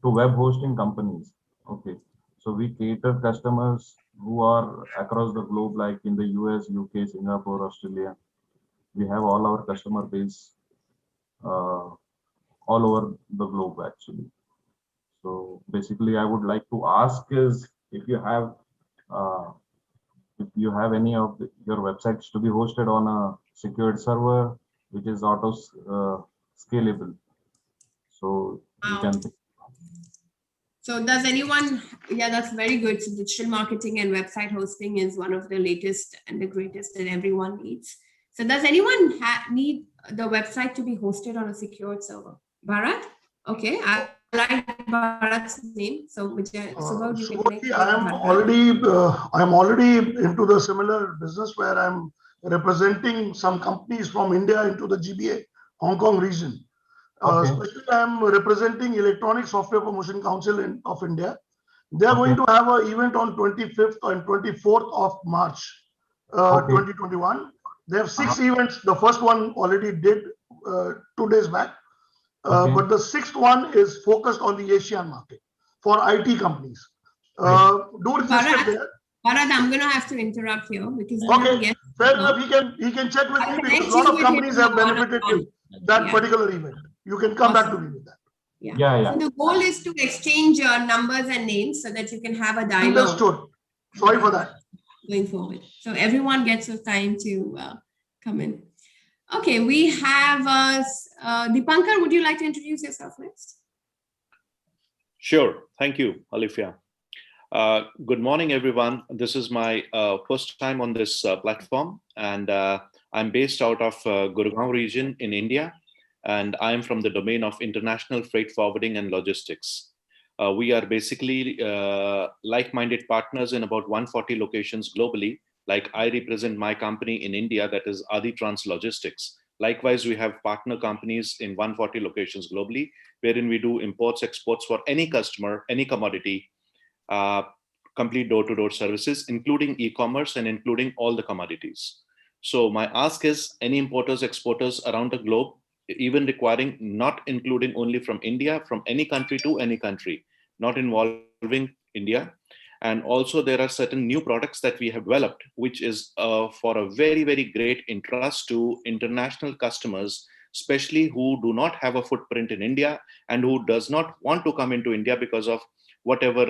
to web hosting companies. Okay. So we cater customers who are across the globe, like in the US, UK, Singapore, Australia. We have all our customer base all over the globe, actually. So basically, I would like to ask is if you have any of your websites to be hosted on a secured server, which is auto scalable. So you can. So does anyone, yeah, that's very good. So digital marketing and website hosting is one of the latest and the greatest that everyone needs. So does anyone need the website to be hosted on a secured server? Bharat? Okay, I like Bharat's name. So, Subodh, you can connect. I'm already into the similar business where I'm representing some companies from India into the GBA Hong Kong region. Especially I'm representing Electronic Software Promotion Council of India. They are going to have an event on 25th and 24th of March 2021. They have 6 events. The first one already did 2 days back. But the 6th one is focused on the Asian market for IT companies. Do register there. Bharat, I'm going to have to interrupt here because fair enough. He can check with me because a lot of companies have benefited in that particular event. You can come back to me with that. So the goal is to exchange numbers and names so that you can have a dialogue. Understood. Sorry for that. Going forward. So everyone gets a time to come in. Okay, we have Dipankar. Would you like to introduce yourself next? Sure. Thank you, Alifia. Good morning, everyone. This is my first time on this platform, and I'm based out of Gurgaon region in India, and I'm from the domain of international freight forwarding and logistics. We are basically like-minded partners in about 140 locations globally. Like I represent my company in India, that is Aditrans Logistics. Likewise, we have partner companies in 140 locations globally, wherein we do imports, exports for any customer, any commodity, complete door-to-door services, including e-commerce and including all the commodities. So my ask is any importers, exporters around the globe, even requiring, not including only from India, from any country to any country, not involving India. And also there are certain new products that we have developed, which is for a very, very great interest to international customers, especially who do not have a footprint in India and who does not want to come into India because of whatever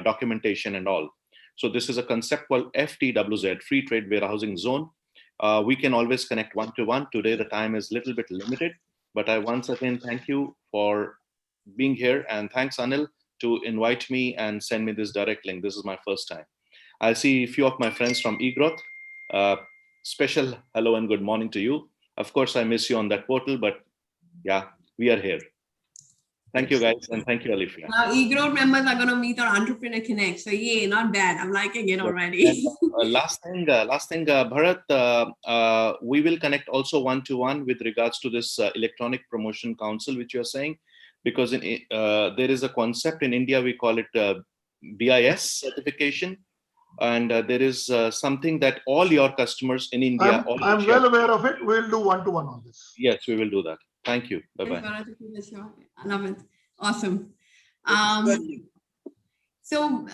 documentation and all. So this is a concept called FTWZ, Free Trade Warehousing Zone. We can always connect one-to-one. Today, the time is a little bit limited, but I once again thank you for being here, and thanks Anil to invite me and send me this direct link. This is my first time. I see a few of my friends from eGrowth. Special hello and good morning to you. Of course, I miss you on that portal, but yeah, we are here. Thank you guys, and thank you, Alifia. Now, eGrowth members are going to meet on Entrepreneur Connect. So yeah, not bad. I'm liking it already. And, last thing, Bharat, we will connect also one-to-one with regards to this Electronic Promotion Council, which you're saying, because in, there is a concept in India, we call it BIS certification. And there is something that all your customers in India. I'm well aware of it. We'll do one-to-one on this. Yes, we will do that. Thank you. Bye-bye. I love it. Awesome. So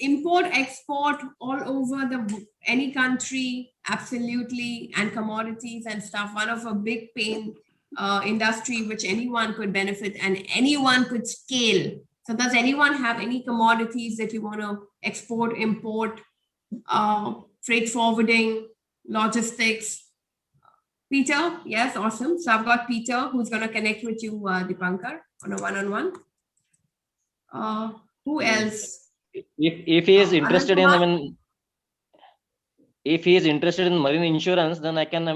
import, export all over any country, absolutely, and commodities and stuff. One of a big pain industry which anyone could benefit and anyone could scale. So does anyone have any commodities that you want to export, import, freight forwarding, logistics? Peter, yes, awesome. So I've got Peter who's going to connect with you, Dipankar, on a one-on-one. Who else? If he is interested in, if he is interested in marine insurance, then I can,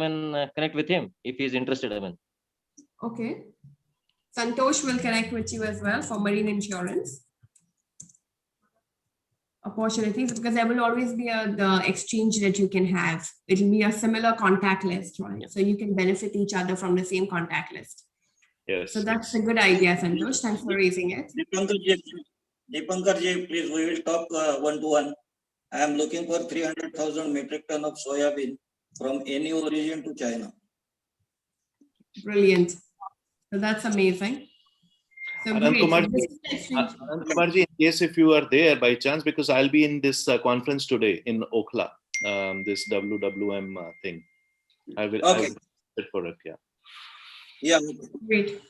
connect with him. If he is interested, Okay. Santosh will connect with you as well for marine insurance opportunities, because there will always be the exchange that you can have. It will be a similar contact list, right? Yeah. So you can benefit each other from the same contact list. Yes. So that's a good idea, Santosh. Thanks for raising it. Dipankar ji, please, we will talk one-to-one. I am looking for 300,000 metric ton of soybean from any origin to China. Brilliant. So that's amazing. So Anand Kumarji, in case if you are there by chance, because I'll be in this conference today in Okhla, this WWM thing. I will sit for it. Yeah. Yeah. Great.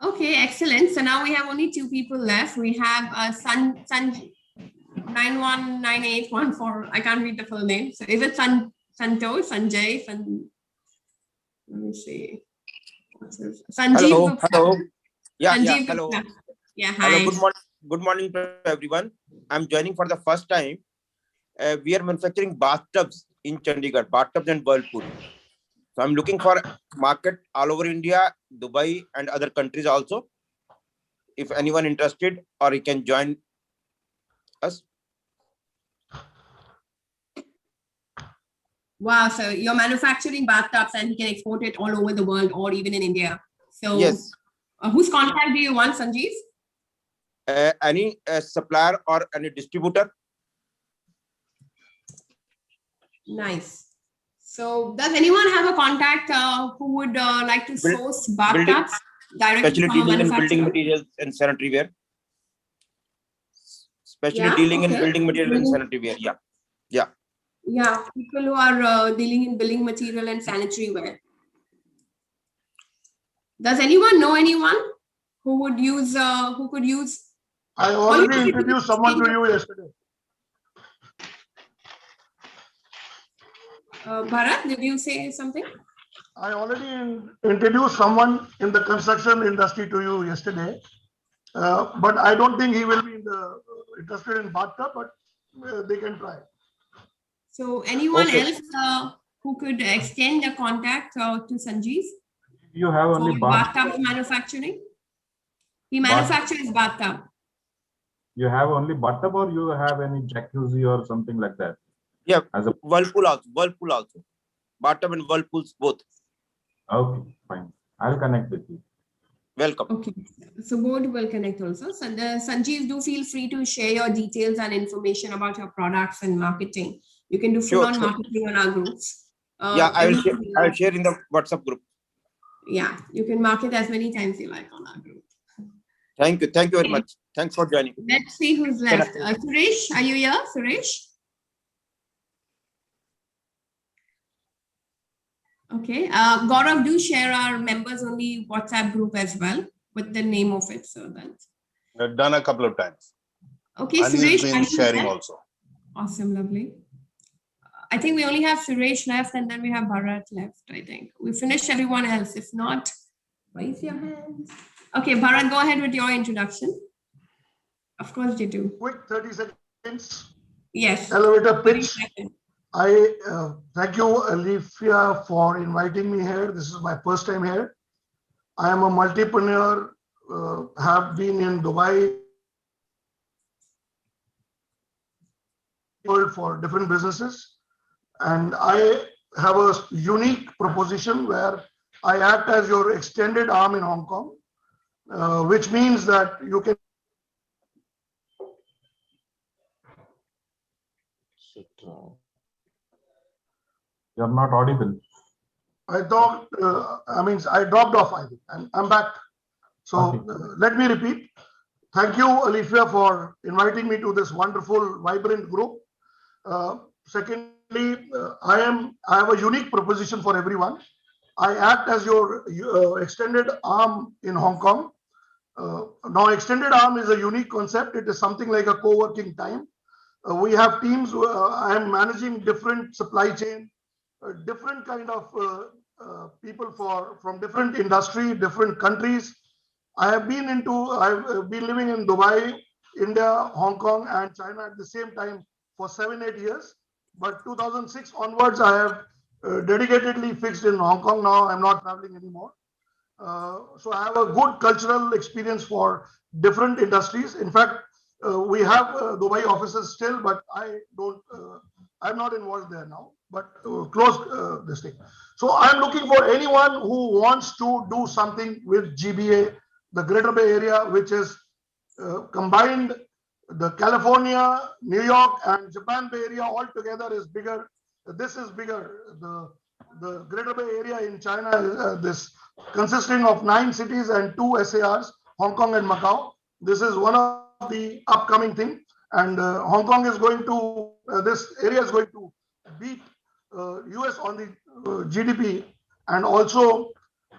Okay, excellent. So now we have only 2 people left. We have Sun 919814. I can't read the full name. So is it Santosh, Sanjay, let me see. Sanjeev. Hello. Yeah, Sanjeev, hello. Yeah, hi. Hello, good morning to everyone. I'm joining for the first time. We are manufacturing bathtubs in Chandigarh, bathtubs and whirlpool. So I'm looking for market all over India, Dubai, and other countries also. If anyone interested, or you can join us. Wow, so you're manufacturing bathtubs and you can export it all over the world or even in India. So Yes. Whose contact do you want, Sanjeev? Any supplier or any distributor. Nice. So does anyone have a contact who would like to source bathtubs directly from a dealing in building manufacturer? materials and sanitary ware. Especially dealing in building material and sanitary ware. Yeah. Yeah. Yeah, people who are dealing in building material and sanitary ware. Does anyone know anyone who would use, who could use? I already introduced someone to you yesterday. Bharat, did you say something? I already introduced someone in the construction industry to you yesterday, but I don't think he will be interested in bathtub, but they can try. So anyone else who could extend the contact to Sanjeev? You have only bathtub manufacturing. He manufactures bathtub. You have only bathtub, or you have any jacuzzi or something like that? Yeah, as a whirlpool also. Bathtub and whirlpools both. Okay, fine. I'll connect with you. Welcome. Okay, so both will connect also. So Sanjeev, do feel free to share your details and information about your products and marketing. You can do full-on marketing on our groups. Yeah, I will share in the WhatsApp group. Yeah, you can market as many times you like on our group. Thank you very much. Thanks for joining. Let's see who's left. Suresh, are you here, Suresh? Okay, Gaurav, do share our members only WhatsApp group as well with the name of it, so that. I've done a couple of times. Okay, Anil's Suresh, been sharing also. Awesome, lovely. I think we only have Suresh left, and then we have Bharat left. I think we finished everyone else. If not, raise your hands. Okay, Bharat, go ahead with your introduction. Of course you do. Quick 30 seconds. Yes. Elevator pitch. I thank you, Alifia, for inviting me here. This is my first time here. I am a multipreneur, have been in Dubai for different businesses. And I have a unique proposition where I act as your extended arm in Hong Kong, which means that you can You're not audible. I thought, I dropped off, I think, and I'm back. So let me repeat. Thank you, Alifia, for inviting me to this wonderful, vibrant group. Secondly, I have a unique proposition for everyone. I act as your extended arm in Hong Kong. Now, extended arm is a unique concept. It is something like a co-working time. We have teams. I am managing different supply chain, different kind of people from different industry, different countries. I've been living in Dubai, India, Hong Kong, and China at the same time for 7-8 years. But 2006 onwards, I have dedicatedly fixed in Hong Kong. Now I'm not traveling anymore. So I have a good cultural experience for different industries. In fact, we have Dubai offices still, but I'm not involved there now, but close this thing. So I'm looking for anyone who wants to do something with GBA, the Greater Bay Area, which is combined. The California, New York, and Japan Bay Area all together is bigger. This is bigger. The Greater Bay Area in China, this consisting of 9 cities and 2 SARs, Hong Kong and Macau. This is one of the upcoming thing, and Hong Kong is going to, this area is going to beat US on the GDP, and also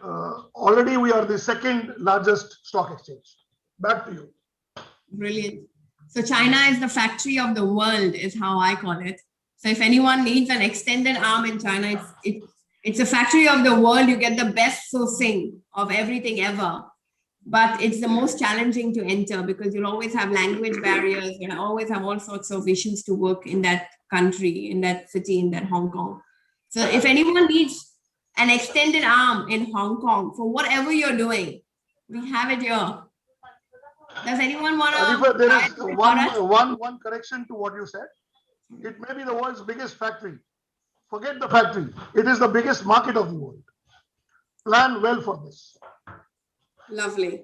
already we are the second largest stock exchange. Back to you. Brilliant. So China is the factory of the world, is how I call it. So if anyone needs an extended arm in China, it's a factory of the world. You get the best sourcing of everything ever. But it's the most challenging to enter because you'll always have language barriers. You'll always have all sorts of issues to work in that country, in that city, in that Hong Kong. So if anyone needs an extended arm in Hong Kong for whatever you're doing. We have it here. Does anyone want Alifa, to? there is one correction to what you said. It may be the world's biggest factory. Forget the factory. It is the biggest market of the world. Plan well for this. Lovely.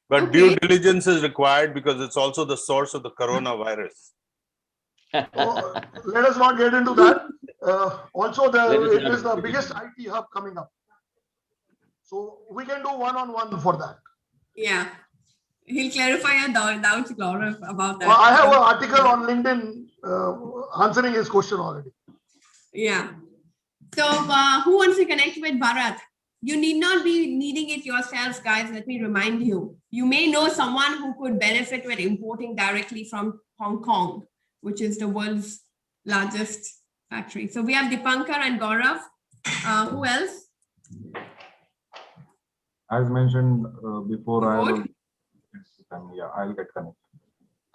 But due diligence is required because it's also the source of the coronavirus. Let us not get into that. Also, it is the biggest IT hub coming up. So we can do one-on-one for that. Yeah. He'll clarify your doubts, Gaurav, about that. Well, I have an article on LinkedIn answering his question already. Yeah. So who wants to connect with Bharat? You need not be needing it yourselves, guys. Let me remind you. You may know someone who could benefit with importing directly from Hong Kong, which is the world's largest factory. So we have Dipankar and Gaurav. Who else? As mentioned before, I'll get connected.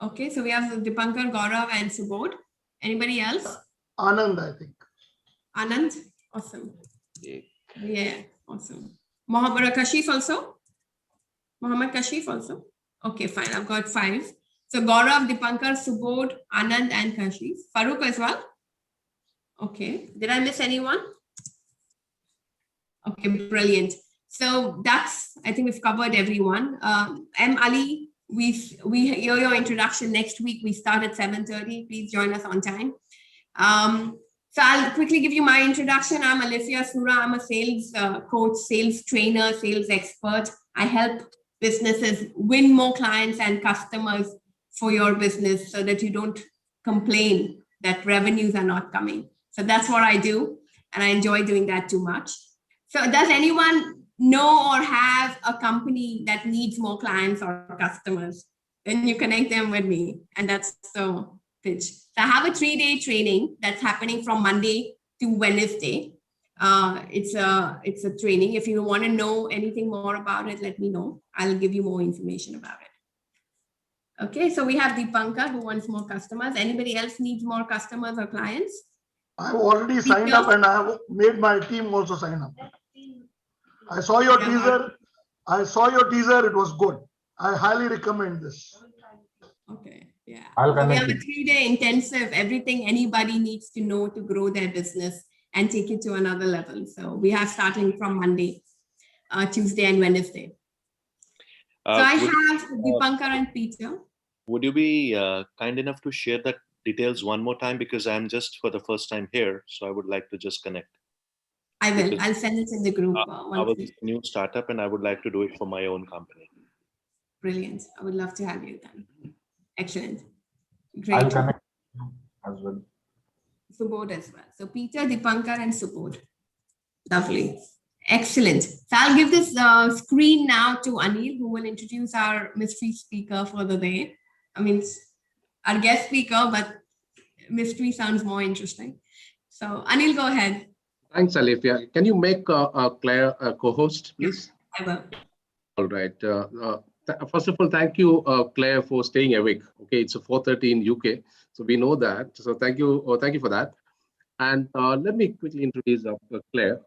Okay, so we have Dipankar, Gaurav, and Subodh. Anybody else? Anand, I think. Anand? Awesome. Yeah, awesome. Mohammed Kashif also? Mohammed Kashif also? Okay, fine. I've got 5. So Gaurav, Dipankar, Subodh, Anand, and Kashif. Farooq as well? Okay. Did I miss anyone? Okay, brilliant. So that's, I think we've covered everyone. M. Ali, we hear your introduction next week. We start at 7:30. Please join us on time. So I'll quickly give you my introduction. I'm Alifia Sura. I'm a sales coach, sales trainer, sales expert. I help businesses win more clients and customers for your business so that you don't complain that revenues are not coming. So that's what I do. And I enjoy doing that too much. So does anyone know or have a company that needs more clients or customers? Then you connect them with me. And that's the pitch. So I have a 3-day training that's happening from Monday to Wednesday. It's a training. If you want to know anything more about it, let me know. I'll give you more information about it. Okay, so we have Dipankar who wants more customers. Anybody else needs more customers or clients? I've already signed up and I have made my team also sign up. I saw your teaser. It was good. I highly recommend this. Okay, yeah. I'll So we have connect a 3-day intensive, everything anybody needs to know to grow their business and take it to another level. So we have starting from Monday, Tuesday and Wednesday. So I have Dipankar and Peter. Would you be kind enough to share the details one more time? Because I'm just for the first time here. So I would like to just connect. I will. I'll send it in the group. I was a new startup and I would like to do it for my own company. Brilliant. I would love to have you then. Excellent. Great. I'll connect as well. Subodh as well. So Peter, Dipankar and Subodh. Lovely. Excellent. So I'll give this screen now to Anil, who will introduce our mystery speaker for the day. I mean, our guest speaker, but mystery sounds more interesting. So Anil, go ahead. Thanks, Alifia. Can you make Claire a co-host, please? I will. All right. First of all, thank you, Claire, for staying awake. Okay, it's 4:30 in UK, so we know that. So thank you for that. And let me quickly introduce Claire.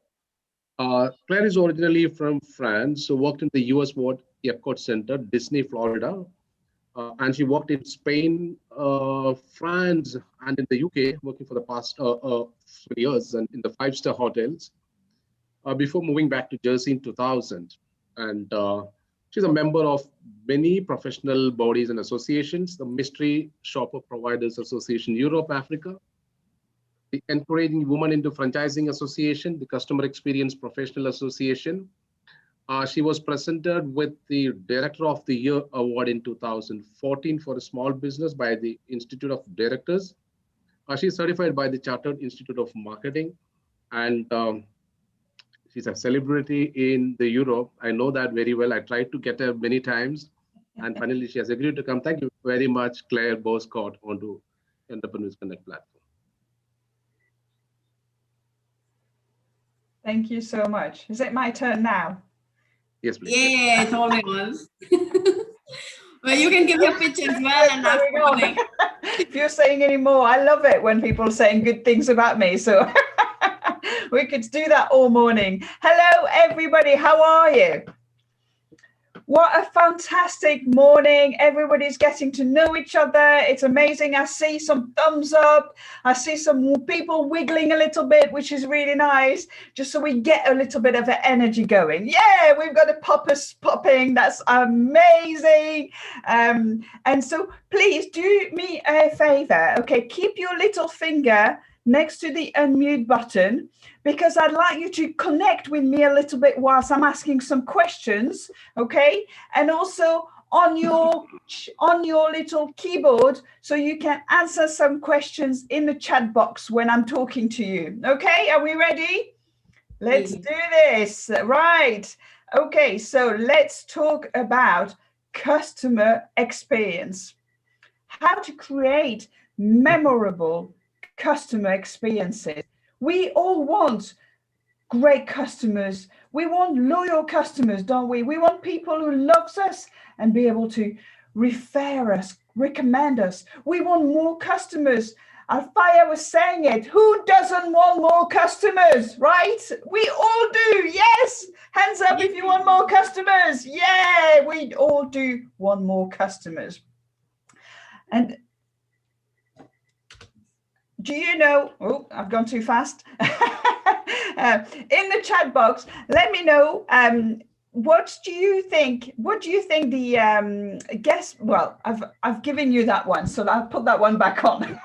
Claire is originally from France, so worked in the US World Epcot Center, Disney, Florida. And she worked in Spain, France, and in the UK, working for the past 3 years and in the 5-star hotels before moving back to Jersey in 2000. And she's a member of many professional bodies and associations, the Mystery Shopper Providers Association, Europe, Africa, the Encouraging Women into Franchising Association, the Customer Experience Professional Association. She was presented with the Director of the Year Award in 2014 for a small business by the Institute of Directors. She's certified by the Chartered Institute of Marketing, and she's a celebrity in the Europe. I know that very well. I tried to get her many times, and finally she has agreed to come. Thank you very much, Claire Boscott, onto Entrepreneurs Connect platform. Thank you so much. Is it my turn now? Yes, please. Yeah, it always was. Well, you can give your pitch as well. And if you're saying any more, I love it when people are saying good things about me. So We could do that all morning. Hello, everybody. How are you? What a fantastic morning. Everybody's getting to know each other. It's amazing. I see some thumbs up. I see some people wiggling a little bit, which is really nice, just so we get a little bit of energy going. Yeah, we've got a poppers popping. That's amazing. And so please do me a favor. Okay, keep your little finger next to the unmute button, because I'd like you to connect with me a little bit whilst I'm asking some questions, okay? And also on your little keyboard, so you can answer some questions in the chat box when I'm talking to you, okay? Are we ready? Let's do this, right? Okay, so let's talk about customer experience. How to create memorable customer experiences. We all want great customers. We want loyal customers, don't we? We want people who loves us and be able to refer us, recommend us. We want more customers. Alfaya was saying it. Who doesn't want more customers, right? We all do. Yes. Hands up if you want more customers. Yeah, we all do want more customers. And do you know, oh, I've gone too fast. In the chat box, let me know, what do you think the guess, well, I've given you that one, so I'll put that one back on.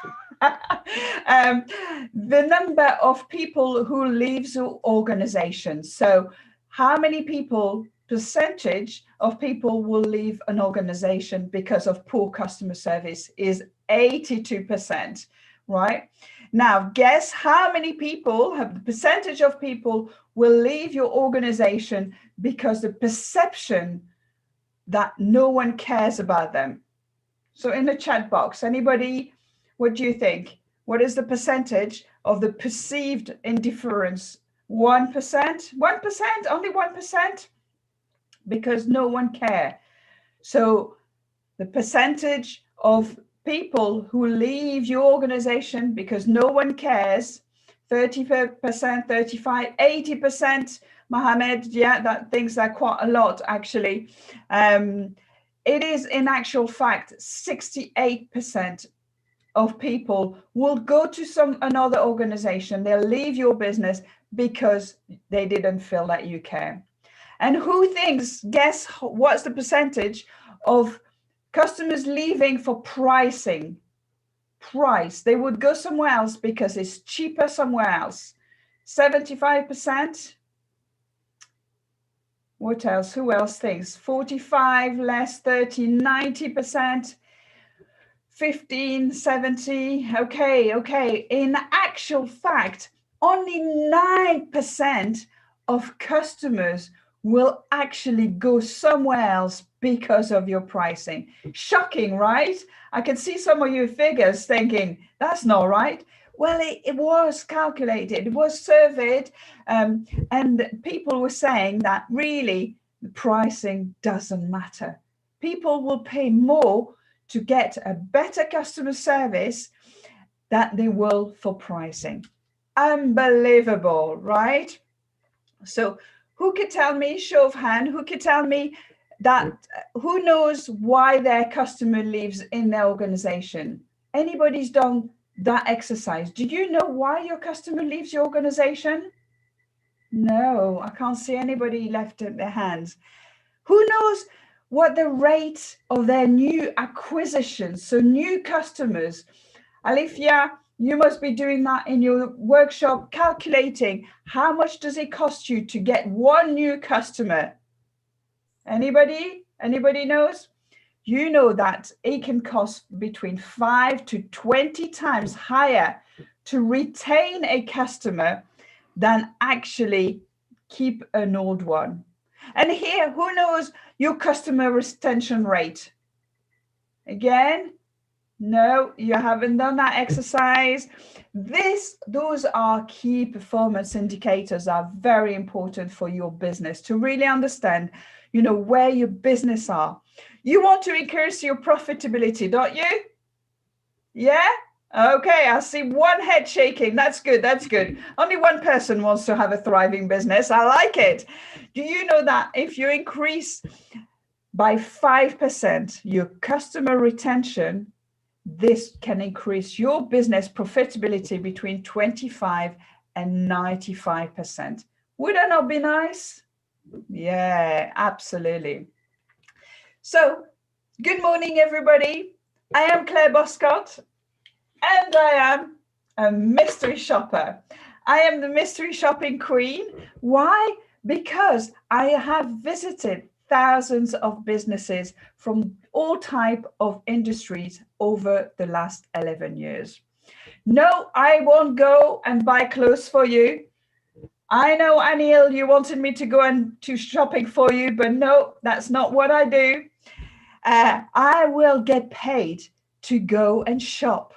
The number of people who leaves the organization. So how many people, percentage of people will leave an organization because of poor customer service is 82%. Right? Now, guess how many people, have the percentage of people will leave your organization because the perception that no one cares about them. So in the chat box, anybody, what do you think? What is the percentage of the perceived indifference? 1%? 1%? Only 1%? Because no one cares. So the percentage of people who leave your organization because no one cares, 30%, 35, 80%, Mohammed, yeah, that thinks that quite a lot, actually. It is, in actual fact, 68% of people will go to another organization. They'll leave your business because they didn't feel that you care. And who thinks, guess what's the percentage of customers leaving for pricing? Price. They would go somewhere else because it's cheaper somewhere else. 75%. What else? Who else thinks? 45, less 30, 90%. 15, 70. Okay. In actual fact, only 9% of customers will actually go somewhere else because of your pricing. Shocking, right? I can see some of your figures thinking, that's not right. Well, it was calculated, it was surveyed, and people were saying that really the pricing doesn't matter. People will pay more to get a better customer service than they will for pricing. Unbelievable, right? So who could tell me, show of hand, who could tell me that, who knows why their customer leaves in their organization? Anybody's done that exercise? Do you know why your customer leaves your organization? No, I can't see anybody left their hands. Who knows what the rate of their new acquisitions, so new customers? Alifia, you must be doing that in your workshop, calculating how much does it cost you to get one new customer? Anybody? Anybody knows? You know that it can cost between 5 to 20 times higher to retain a customer than actually keep an old one. And here, who knows your customer retention rate? Again, no, you haven't done that exercise. Those are key performance indicators, are very important for your business to really understand, you know, where your business are. You want to increase your profitability, don't you? Yeah? Okay, I see one head shaking. That's good. That's good. Only one person wants to have a thriving business. I like it. Do you know that if you increase by 5% your customer retention, this can increase your business profitability between 25 and 95%. Would that not be nice? Yeah, absolutely. So, good morning, everybody. I am Claire Boscott, and I am a mystery shopper. I am the mystery shopping queen. Why? Because I have visited thousands of businesses from all type of industries over the last 11 years. No, I won't go and buy clothes for you. I know, Anil, you wanted me to go and to shopping for you, but no, that's not what I do. I will get paid to go and shop.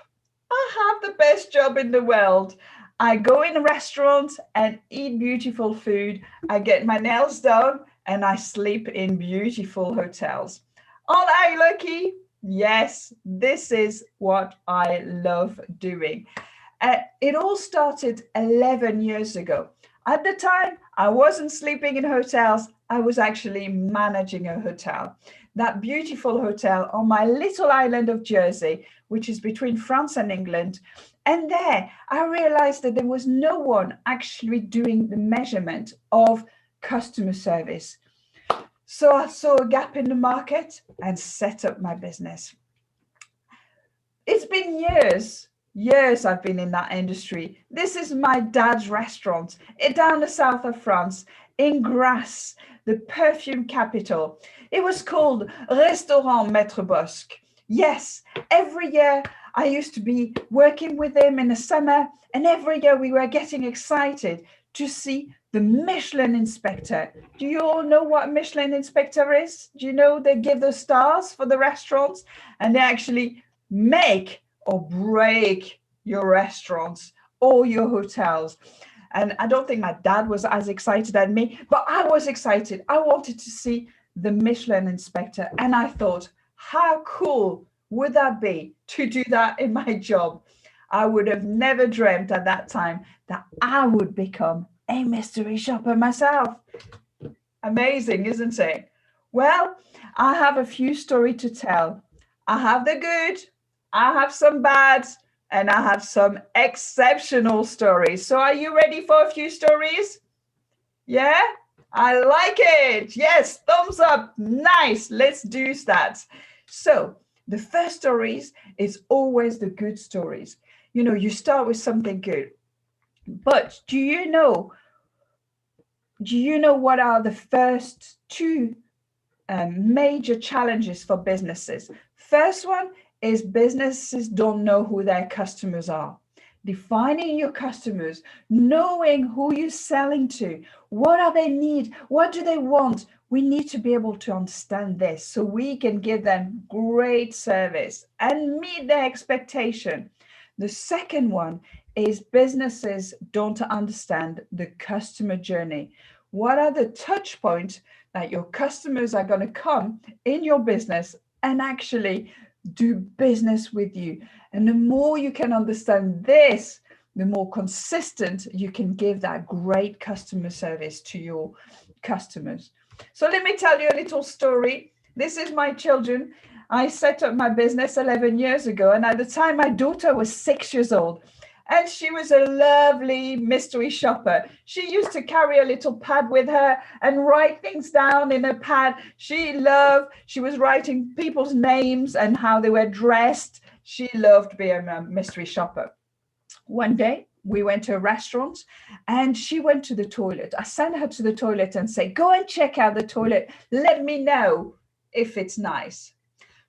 I have the best job in the world. I go in restaurants and eat beautiful food. I get my nails done and I sleep in beautiful hotels. Aren't I lucky? Yes, this is what I love doing. It all started 11 years ago. At the time, I wasn't sleeping in hotels. I was actually managing a hotel. That beautiful hotel on my little island of Jersey, which is between France and England. And there, I realized that there was no one actually doing the measurement of customer service. So I saw a gap in the market and set up my business. It's been years I've been in that industry. This is my dad's restaurant down the south of France, in Grasse, the perfume capital. It was called Restaurant Maître Bosque. Yes, every year I used to be working with him in the summer, and every year we were getting excited to see the Michelin inspector. Do you all know what a Michelin inspector is? Do you know they give the stars for the restaurants, and they actually make or break your restaurants or your hotels? And I don't think my dad was as excited as me, but I was excited. I wanted to see the Michelin inspector. And I thought, how cool would that be to do that in my job? I would have never dreamt at that time that I would become a mystery shopper myself. Amazing, isn't it? Well, I have a few stories to tell. I have the good, I have some bad, and I have some exceptional stories. So are you ready for a few stories? Yeah, I like it. Yes, thumbs up. Nice. Let's do that. So the first stories is always the good stories. You know, you start with something good. But do you know what are the first two major challenges for businesses? First one is businesses don't know who their customers are. Defining your customers, knowing who you're selling to, what are they need, what do they want? We need to be able to understand this so we can give them great service and meet their expectation. The second one is businesses don't understand the customer journey. What are the touch points that your customers are going to come in your business and actually do business with you? And the more you can understand this, the more consistent you can give that great customer service to your customers. So let me tell you a little story. This is my children. I set up my business 11 years ago, and at the time my daughter was 6 years old. And she was a lovely mystery shopper. She used to carry a little pad with her and write things down in a pad. She was writing people's names and how they were dressed. She loved being a mystery shopper. One day, we went to a restaurant and she went to the toilet. I sent her to the toilet and said, go and check out the toilet. Let me know if it's nice.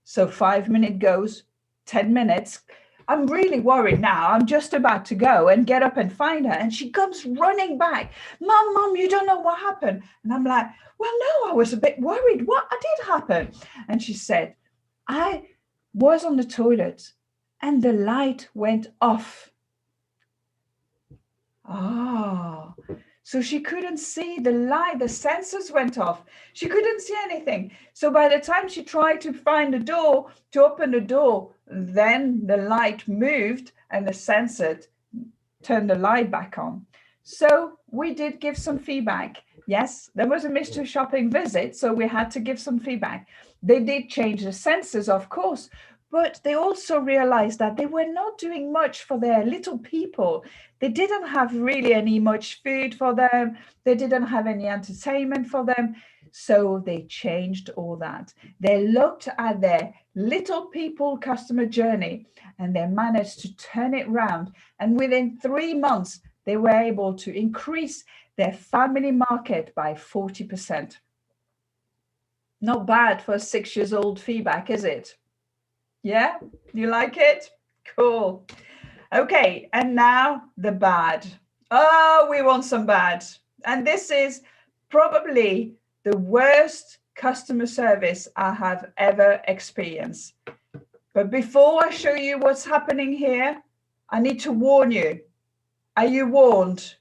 So 5 minutes goes, 10 minutes. I'm really worried now. I'm just about to go and get up and find her. And she comes running back. Mom, you don't know what happened. And I'm like, well, no, I was a bit worried. What did happen? And she said, I was on the toilet and the light went off. So she couldn't see the light, the sensors went off. She couldn't see anything. So by the time she tried to find the door, to open the door, then the light moved and the sensor turned the light back on. So we did give some feedback. Yes, there was a mystery shopping visit, so we had to give some feedback. They did change the sensors, of course, but they also realized that they were not doing much for their little people. They didn't have really any much food for them. They didn't have any entertainment for them. So they changed all that. They looked at their little people customer journey and they managed to turn it around. And within 3 months, they were able to increase their family market by 40%. Not bad for 6 years old feedback, is it? Yeah, you like it? Cool. Okay, and now the bad. Oh, we want some bad. And this is probably the worst customer service I have ever experienced. But before I show you what's happening here, I need to warn you. Are you warned?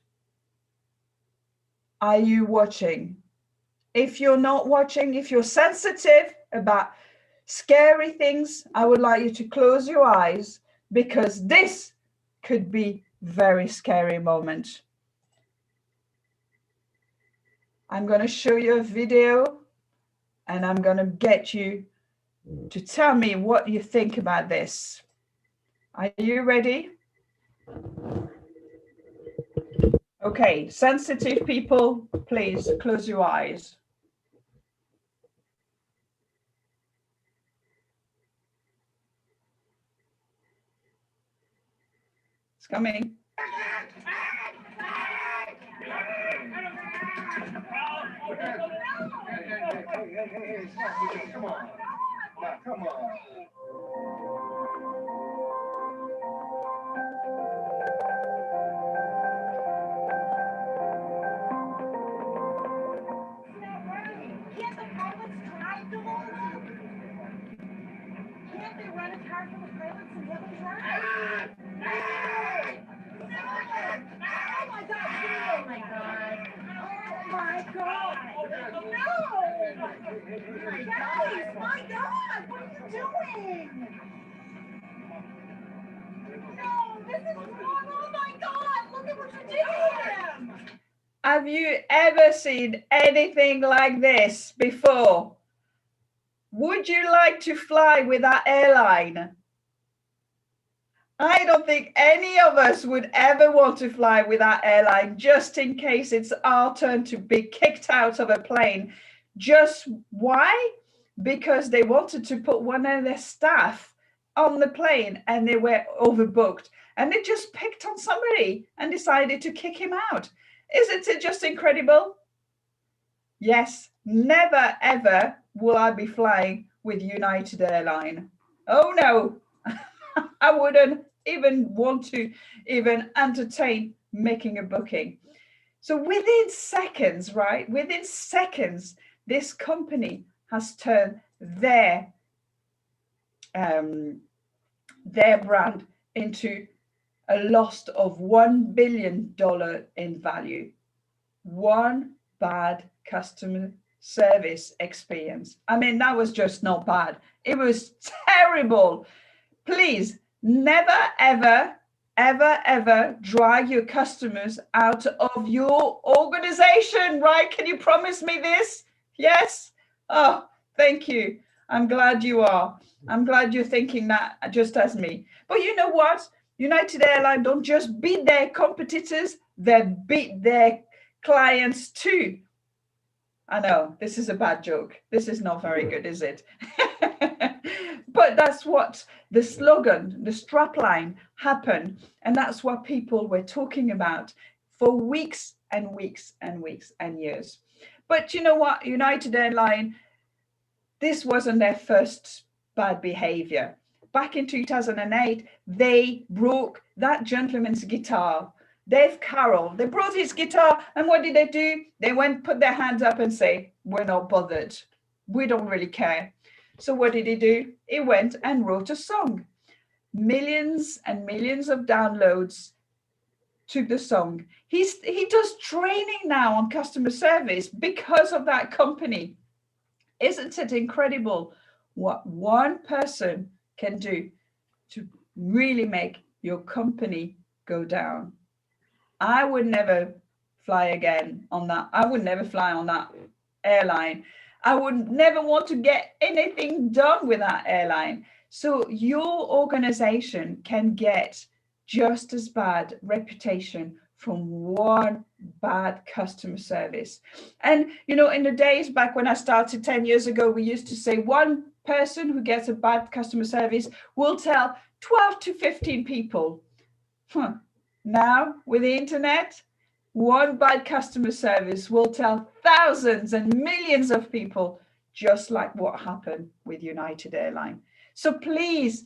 Are you watching? If you're not watching, if you're sensitive about scary things, I would like you to close your eyes because this could be very scary moment. I'm going to show you a video and I'm going to get you to tell me what you think about this. Are you ready? Okay, sensitive people, please close your eyes. It's coming. Come on. Come on. Can't they run a car from the pilots and the other side? Oh my God! Oh my God! Oh my God! No! Guys, my God! What are you doing? No, this is wrong! Oh my God! Look at what you did to him! Have you ever seen anything like this before? Would you like to fly with that airline? I don't think any of us would ever want to fly with that airline just in case it's our turn to be kicked out of a plane. Just why? Because they wanted to put one of their staff on the plane and they were overbooked and they just picked on somebody and decided to kick him out. Isn't it just incredible? Yes, never ever will I be flying with United Airlines. Oh no, I wouldn't even want to even entertain making a booking. So within seconds, right? Within seconds, this company has turned their brand into a loss of $1 billion in value. One bad customer service experience. I mean, that was just not bad. It was terrible. Please never, ever, ever, ever drag your customers out of your organization, right? Can you promise me this? Yes? Oh, thank you. I'm glad you are. I'm glad you're thinking that just as me. But you know what? United Airlines don't just beat their competitors, they beat their clients too. I know, this is a bad joke. This is not very good, is it? But that's what the slogan, the strapline happened. And that's what people were talking about for weeks and weeks and weeks and years. But you know what? United Airlines, this wasn't their first bad behavior. Back in 2008, they broke that gentleman's guitar. Dave Carroll, they brought his guitar, and what did they do? They went, put their hands up and say, we're not bothered. We don't really care. So what did he do? He went and wrote a song. Millions and millions of downloads to the song. He does training now on customer service because of that company. Isn't it incredible what one person can do to really make your company go down? I would never fly again on that. I would never fly on that airline. I would never want to get anything done with that airline. So your organization can get just as bad reputation from one bad customer service. And, you know, in the days back when I started 10 years ago, we used to say one person who gets a bad customer service will tell 12 to 15 people. Now, with the internet, one bad customer service will tell thousands and millions of people, just like what happened with United Airlines. So please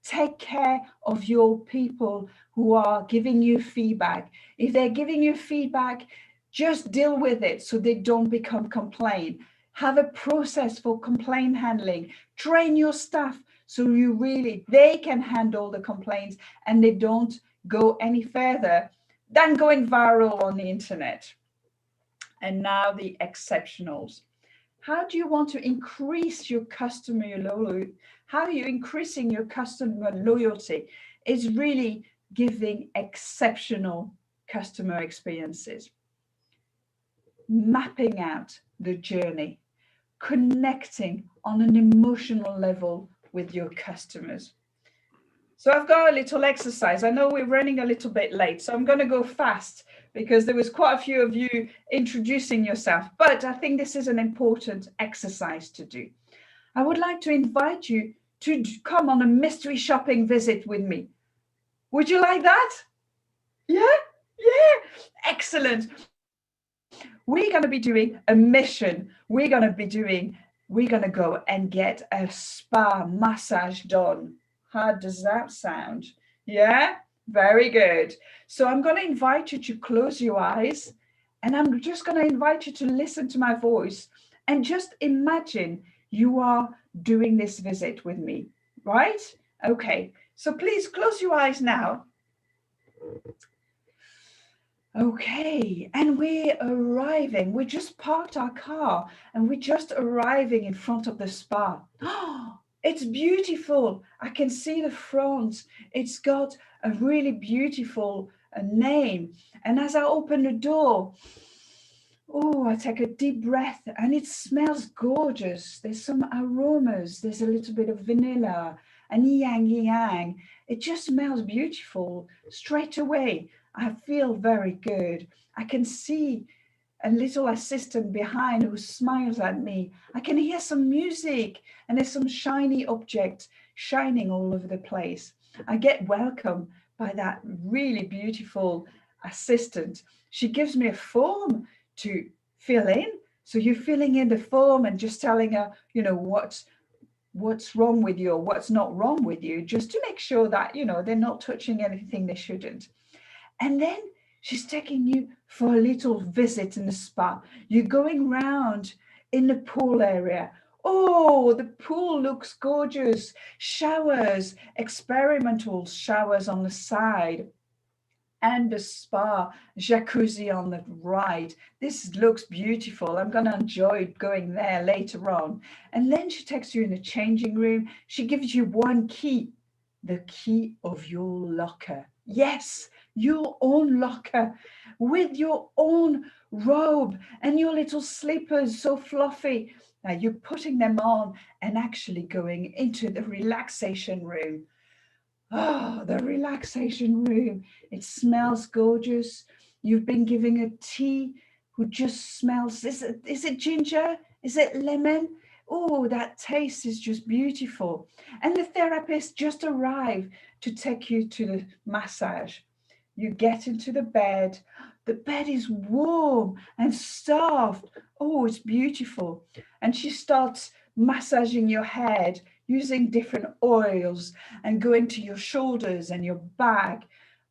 take care of your people who are giving you feedback. If they're giving you feedback, just deal with it so they don't become complaint. Have a process for complaint handling. Train your staff so they can handle the complaints and they don't go any further than going viral on the internet. And now the exceptionals. How do you want to increase your customer loyalty? How are you increasing your customer loyalty? Is really giving exceptional customer experiences. Mapping out the journey, connecting on an emotional level with your customers. So I've got a little exercise. I know we're running a little bit late, so I'm going to go fast because there was quite a few of you introducing yourself, but I think this is an important exercise to do. I would like to invite you to come on a mystery shopping visit with me. Would you like that? Yeah? Yeah. Excellent. We're going to be doing a mission. We're going to go and get a spa massage done. How does that sound? Yeah, very good. So I'm going to invite you to close your eyes and I'm just going to invite you to listen to my voice and just imagine you are doing this visit with me, right? Okay, so please close your eyes now. Okay, and we're arriving. We just parked our car and we're just arriving in front of the spa. Oh, it's beautiful. I can see the front. It's got a really beautiful name. And as I open the door, oh, I take a deep breath and it smells gorgeous. There's some aromas. There's a little bit of vanilla and yang yang. It just smells beautiful straight away. I feel very good. I can see a little assistant behind who smiles at me. I can hear some music and there's some shiny objects shining all over the place. I get welcomed by that really beautiful assistant. She gives me a form to fill in. So you're filling in the form and just telling her, you know, what's wrong with you or what's not wrong with you, just to make sure that, you know, they're not touching anything they shouldn't. And then she's taking you for a little visit in the spa. You're going round in the pool area. Oh, the pool looks gorgeous. Showers, experimental showers on the side. And the spa, jacuzzi on the right. This looks beautiful. I'm going to enjoy going there later on. And then she takes you in the changing room. She gives you one key, the key of your locker. Yes, your own locker with your own robe and your little slippers, so fluffy. Now you're putting them on and actually going into the relaxation room. Oh, the relaxation room. It smells gorgeous. You've been giving a tea who just smells, is it ginger? Is it lemon? Oh, that taste is just beautiful. And the therapist just arrived to take you to the massage. You get into the bed. The bed is warm and soft. Oh, it's beautiful. And she starts massaging your head using different oils and going to your shoulders and your back.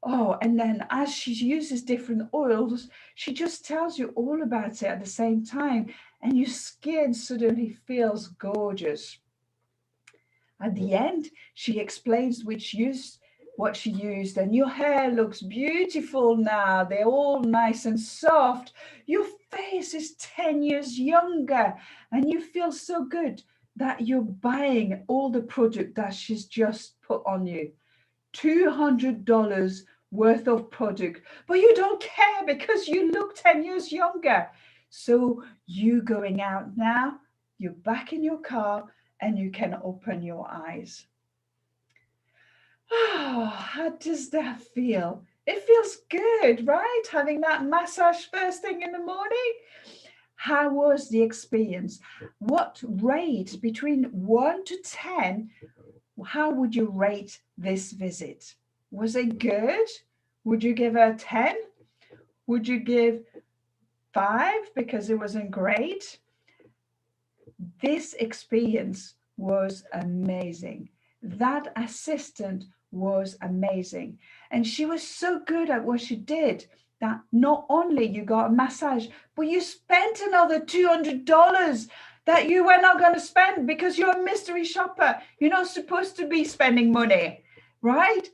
Oh, and then as she uses different oils, she just tells you all about it at the same time. And your skin suddenly feels gorgeous. At the end, she explains what she used, and your hair looks beautiful now. They're all nice and soft. Your face is 10 years younger, and you feel so good that you're buying all the product that she's just put on you. $200 worth of product, but you don't care because you look 10 years younger. So you going out now, you're back in your car and you can open your eyes. Oh, how does that feel? It feels good, right? Having that massage first thing in the morning. How was the experience? What rate between 1 to 10, how would you rate this visit? Was it good? Would you give her 10? Would you give 5 because it wasn't great? This experience was amazing. That assistant was amazing. And she was so good at what she did that not only you got a massage, but you spent another $200 that you were not going to spend because you're a mystery shopper. You're not supposed to be spending money, right?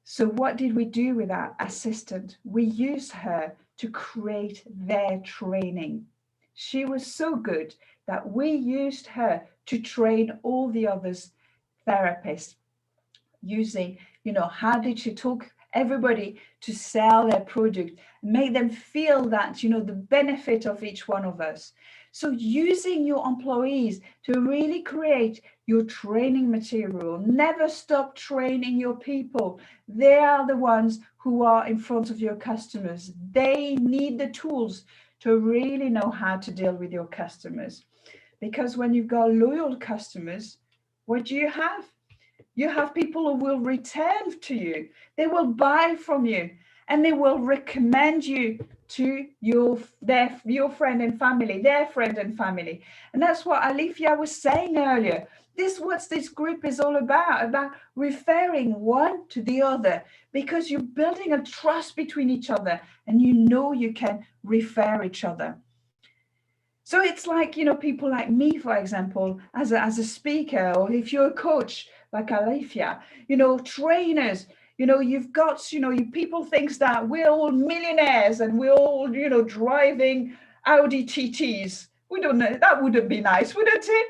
So what did we do with that assistant? We used her to create their training. She was so good that we used her to train all the others therapists using, how did she talk everybody to sell their product, make them feel that, the benefit of each one of us. So using your employees to really create your training material. Never stop training your people. They are the ones who are in front of your customers. They need the tools to really know how to deal with your customers. Because when you've got loyal customers, what do you have? You have people who will return to you. They will buy from you and they will recommend you to your friend and family, their friend and family. And that's what Alifia was saying earlier. What this group is all about referring one to the other, because you're building a trust between each other and you can refer each other. So it's like, people like me, for example, as a speaker, or if you're a coach like Alifia, trainers, you've got, people think that we're all millionaires and we're all, driving Audi TTs. We don't know, that wouldn't be nice, wouldn't it?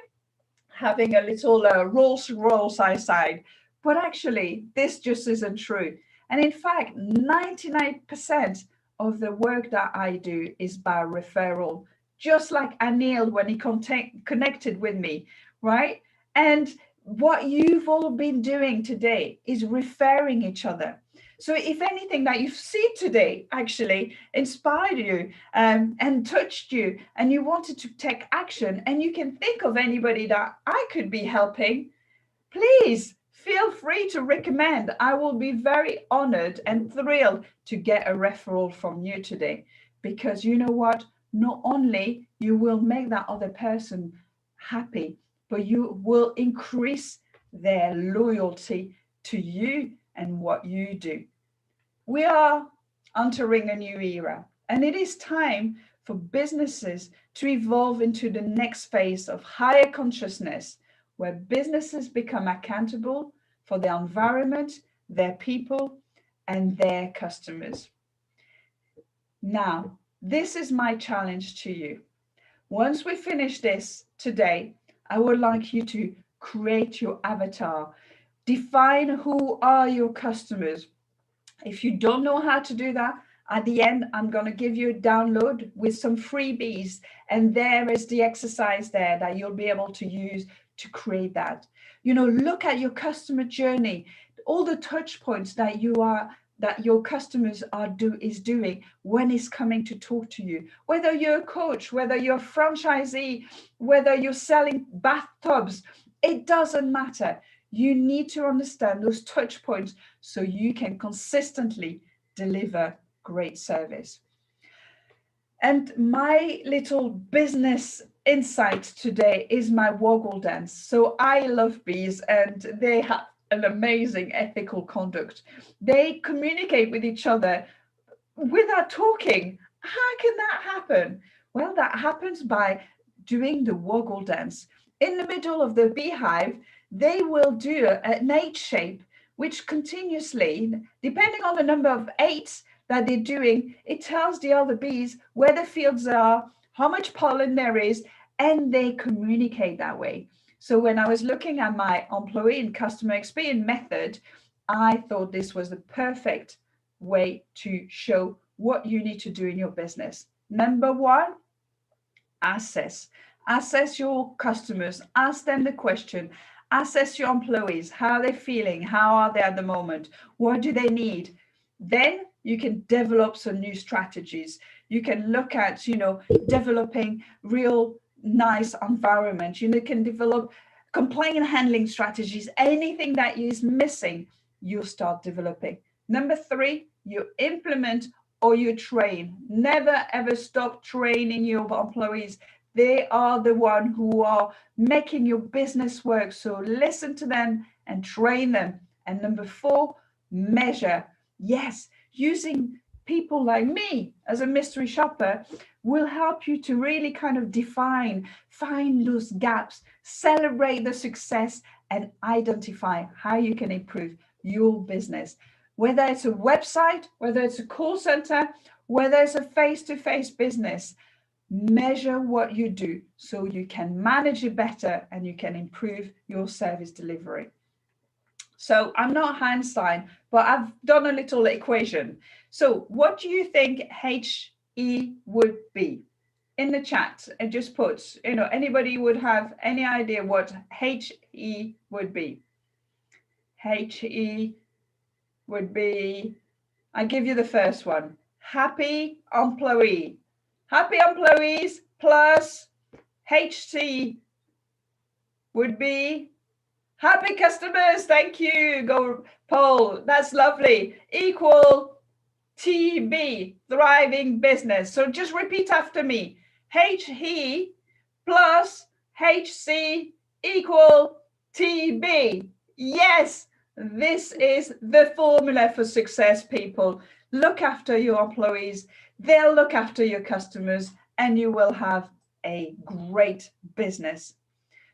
Having a little Rolls Royce side. But actually, this just isn't true. And in fact, 99% of the work that I do is by referral, just like Anil when he connected with me, right? And what you've all been doing today is referring each other. So if anything that you've seen today actually inspired you and touched you, and you wanted to take action, and you can think of anybody that I could be helping, please feel free to recommend. I will be very honored and thrilled to get a referral from you today, because you know what? Not only you will make that other person happy, but you will increase their loyalty to you and what you do. We are entering a new era, and it is time for businesses to evolve into the next phase of higher consciousness, where businesses become accountable for their environment, their people, and their customers. Now, this is my challenge to you. Once we finish this today, I would like you to create your avatar. Define who are your customers. If you don't know how to do that, at the end, I'm going to give you a download with some freebies. And there is the exercise there that you'll be able to use to create that. Look at your customer journey, all the touch points that your customers is doing when it's coming to talk to you. Whether you're a coach, whether you're a franchisee, whether you're selling bathtubs, it doesn't matter. You need to understand those touch points so you can consistently deliver great service. And my little business insight today is my woggle dance. So I love bees, and they have an amazing ethical conduct. They communicate with each other without talking. How can that happen? Well, that happens by doing the woggle dance. In the middle of the beehive, they will do an H shape which continuously, depending on the number of eights that they're doing, it tells the other bees where the fields are, how much pollen there is, and they communicate that way. So when I was looking at my employee and customer experience method, I thought this was the perfect way to show what you need to do in your business. Number one, assess. Assess your customers, ask them the question, assess your employees, how are they feeling, how are they at the moment, what do they need? Then you can develop some new strategies. You can look at, developing real nice environment. You can develop complaint handling strategies. Anything that is missing, you'll start developing. Number three, you implement or you train. Never ever stop training your employees. They are the one who are making your business work. So listen to them and train them. And number four, measure. Yes, using people like me as a mystery shopper will help you to really kind of define, find those gaps, celebrate the success, and identify how you can improve your business. Whether it's a website, whether it's a call center, whether it's a face-to-face business, measure what you do so you can manage it better and you can improve your service delivery. So I'm not Einstein, but I've done a little equation. So what do you think HE would be? In the chat, and just put, anybody would have any idea what HE would be? HE would be, I give you the first one, happy employee. Happy employees plus HT would be happy customers. Thank you. Go, Paul. That's lovely. Equal TB, thriving business. So just repeat after me. HE plus HC equal TB. Yes, this is the formula for success, people. Look after your employees. They'll look after your customers and you will have a great business.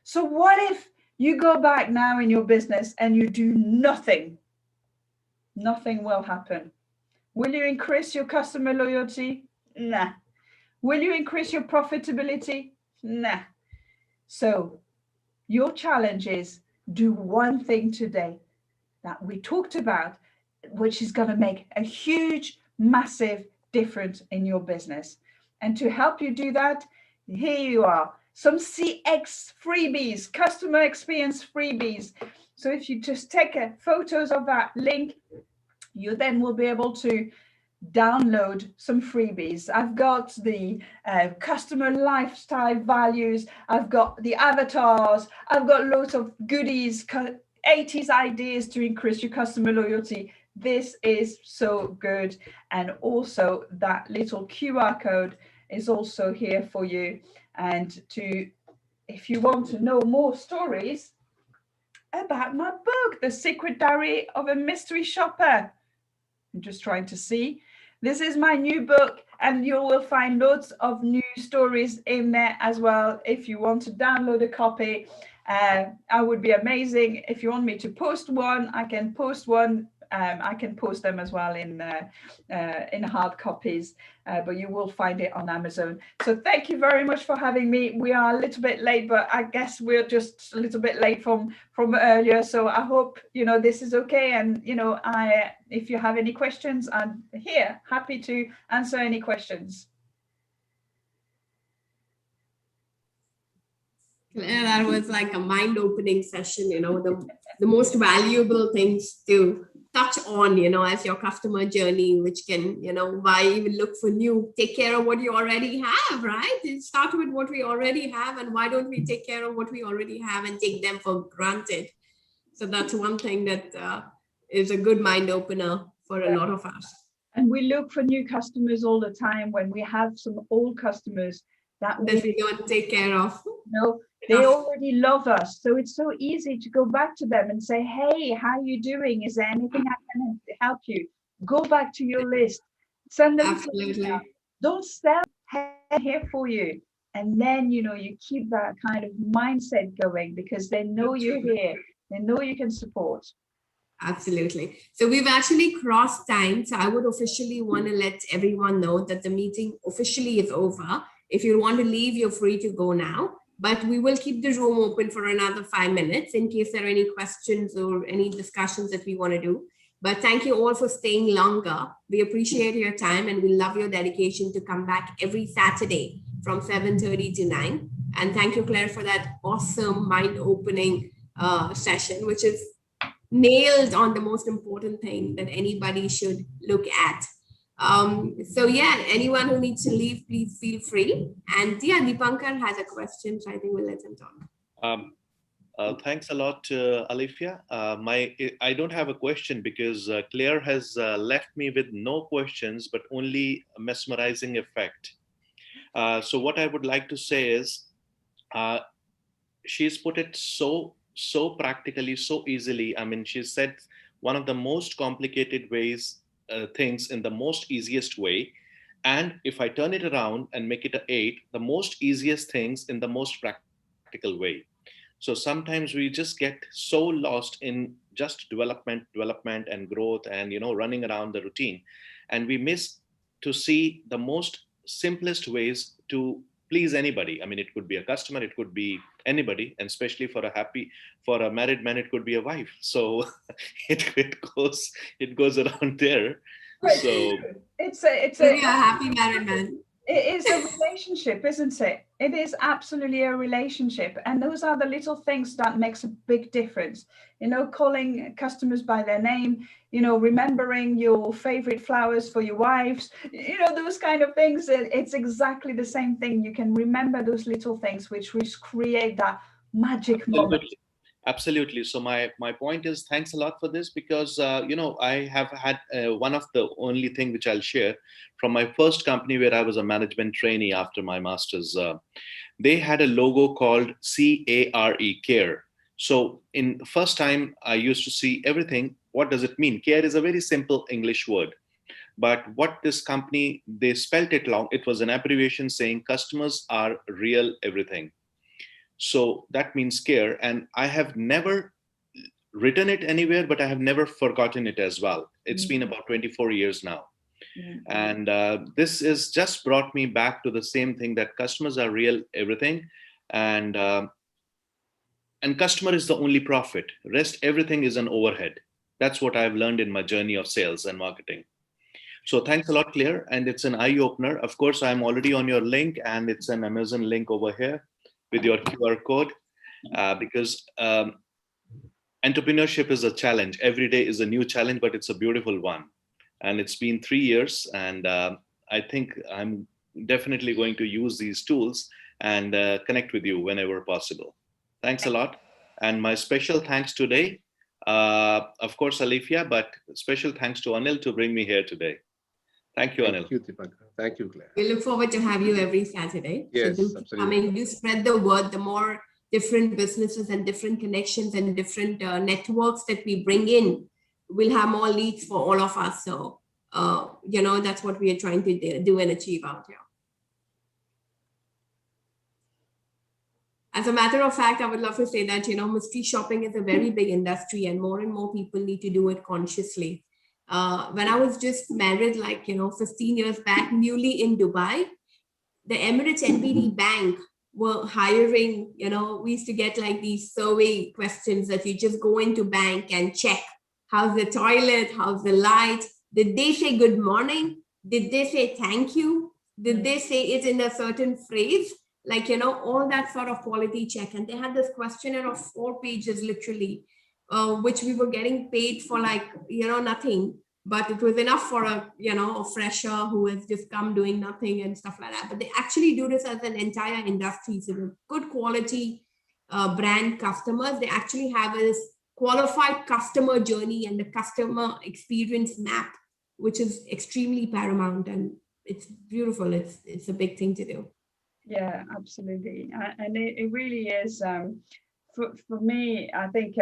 So what if you go back now in your business and you do nothing? Nothing will happen. Will you increase your customer loyalty? Nah. Will you increase your profitability? Nah. So your challenge is do one thing today that we talked about, which is going to make a huge, massive difference in your business. And to help you do that, here you are, some CX freebies, customer experience freebies. So if you just take photos of that link, you then will be able to download some freebies. I've got the customer lifestyle values, I've got the avatars, I've got lots of goodies, 80s ideas to increase your customer loyalty. This is so good. And also that little QR code is also here for you. And if you want to know more stories about my book, The Secret Diary of a Mystery Shopper. I'm just trying to see. This is my new book, and you will find loads of new stories in there as well. If you want to download a copy, I would be amazing. If you want me to post one, I can post one. I can post them as well in hard copies, but you will find it on Amazon. So thank you very much for having me. We are a little bit late, but I guess we're just a little bit late from earlier. So I hope this is okay. And if you have any questions, I'm here, happy to answer any questions. Claire, that was like a mind-opening session, the most valuable things to touch on, as your customer journey, which can, why even look for new, take care of what you already have, right? It starts with what we already have, and why don't we take care of what we already have and take them for granted? So that's one thing that is a good mind opener for a lot of us. And we look for new customers all the time when we have some old customers that we don't take care of. No, they already love us. So it's so easy to go back to them and say, hey, how are you doing? Is there anything I can help you? Go back to your list. Send them. Absolutely. Don't sell here for you. And then, you keep that kind of mindset going because they know you're here. They know you can support. Absolutely. So we've actually crossed time. So I would officially want to let everyone know that the meeting officially is over. If you want to leave, you're free to go now. But we will keep the room open for another 5 minutes in case there are any questions or any discussions that we want to do. But thank you all for staying longer. We appreciate your time and we love your dedication to come back every Saturday from 7:30 to 9. And thank you, Claire, for that awesome mind-opening session, which is nailed on the most important thing that anybody should look at. So yeah, anyone who needs to leave, please feel free. And yeah, Deepankar has a question, so I think we'll let him talk. Thanks a lot, Alifia. I don't have a question because Claire has left me with no questions, but only a mesmerizing effect. So what I would like to say is, she's put it so practically, so easily. I mean, she said one of the most complicated things in the most easiest way. And if I turn it around and make it an 8, the most easiest things in the most practical way. So sometimes we just get so lost in just development and growth and, running around the routine. And we miss to see the most simplest ways to please anybody. I mean, it could be a customer, it could be anybody, and especially for a married man, it could be a wife. So it goes around there. So it's a happy married man. It is a relationship, isn't it? It is absolutely a relationship. And those are the little things that makes a big difference. Calling customers by their name, remembering your favorite flowers for your wives, those kind of things. It's exactly the same thing. You can remember those little things which create that magic moment. Absolutely. So my point is, thanks a lot for this, because I have had one of the only thing which I'll share from my first company where I was a management trainee after my master's. They had a logo called CARE. So in first time I used to see everything. What does it mean? Care is a very simple English word. But what this company, they spelt it long. It was an abbreviation saying customers are real everything. So that means care. And I have never written it anywhere, but I have never forgotten it as well. It's been about 24 years now. And this is just brought me back to the same thing, that customers are real everything. And customer is the only profit. Rest everything is an overhead. That's what I've learned in my journey of sales and marketing. So thanks a lot, Claire. And it's an eye opener. Of course, I'm already on your link, and it's an Amazon link over here with your QR code, because entrepreneurship is a challenge. Every day is a new challenge, but it's a beautiful one. And it's been 3 years, and I think I'm definitely going to use these tools and connect with you whenever possible. Thanks a lot. And my special thanks today, of course, Alifia, but special thanks to Anil to bring me here today. Thank you, Anil. Thank you, Deepankar. Thank you, Claire. We look forward to have you every Saturday. Yes, so absolutely. do spread the word. The more different businesses and different connections and different networks that we bring in, we'll have more leads for all of us. So, that's what we are trying to do and achieve out here. As a matter of fact, I would love to say that, mystery shopping is a very big industry, and more people need to do it consciously. When I was just married, 15 years back, newly in Dubai, the Emirates NBD Bank were hiring, we used to get these survey questions that you just go into bank and check. How's the toilet? How's the light? Did they say good morning? Did they say thank you? Did they say it in a certain phrase? All that sort of quality check. And they had this questionnaire of 4 pages, literally, which we were getting paid for nothing, but it was enough for a fresher who has just come doing nothing and stuff like that. But they actually do this as an entire industry. So the good quality brand customers, they actually have this qualified customer journey and the customer experience map, which is extremely paramount, and it's beautiful. It's a big thing to do. Yeah, absolutely. And it really is, for me, I think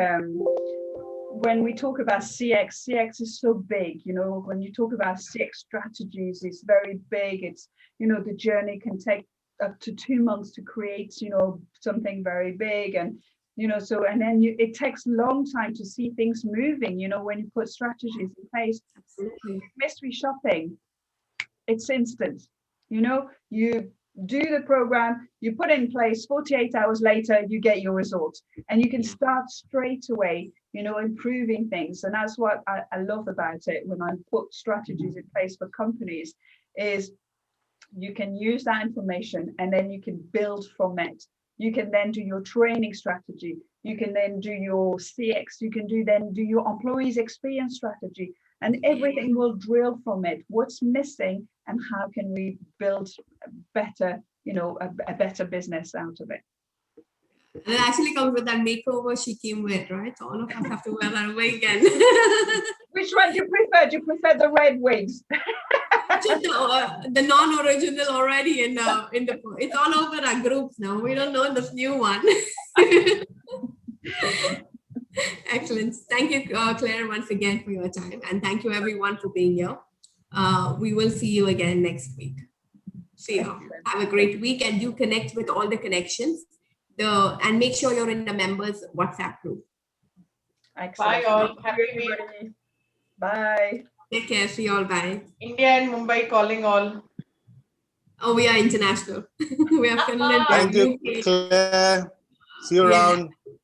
when we talk about CX is so big, when you talk about CX strategies, it's very big. It's, the journey can take up to 2 months to create, something very big. And So, and then it takes a long time to see things moving, when you put strategies in place. Absolutely. Mystery shopping, it's instant. You do the program, you put it in place, 48 hours later, you get your results, and you can start straight away, improving things. And that's what I love about it when I put strategies in place for companies, is you can use that information and then you can build from it. You can then do your training strategy. You can then do your CX. You can then do your employees experience strategy, and everything will drill from it. What's missing and how can we build a better, a better business out of it. And it actually comes with that makeover she came with, right? All of us have to wear that wig again. Which one do you prefer? Do you prefer the red wigs? The non-original already in the it's all over our groups now. We don't know this new one. Excellent. Thank you, Claire, once again for your time, and thank you everyone for being here. We will see you again next week. See you. Have a great week, and do connect with all the connections. And make sure you're in the members WhatsApp group. Excellent. Bye all. Happy week. Bye. Take care. See you all. Bye. India and Mumbai calling all. Oh, we are international. We have Finland. Thank you, Claire. See you around.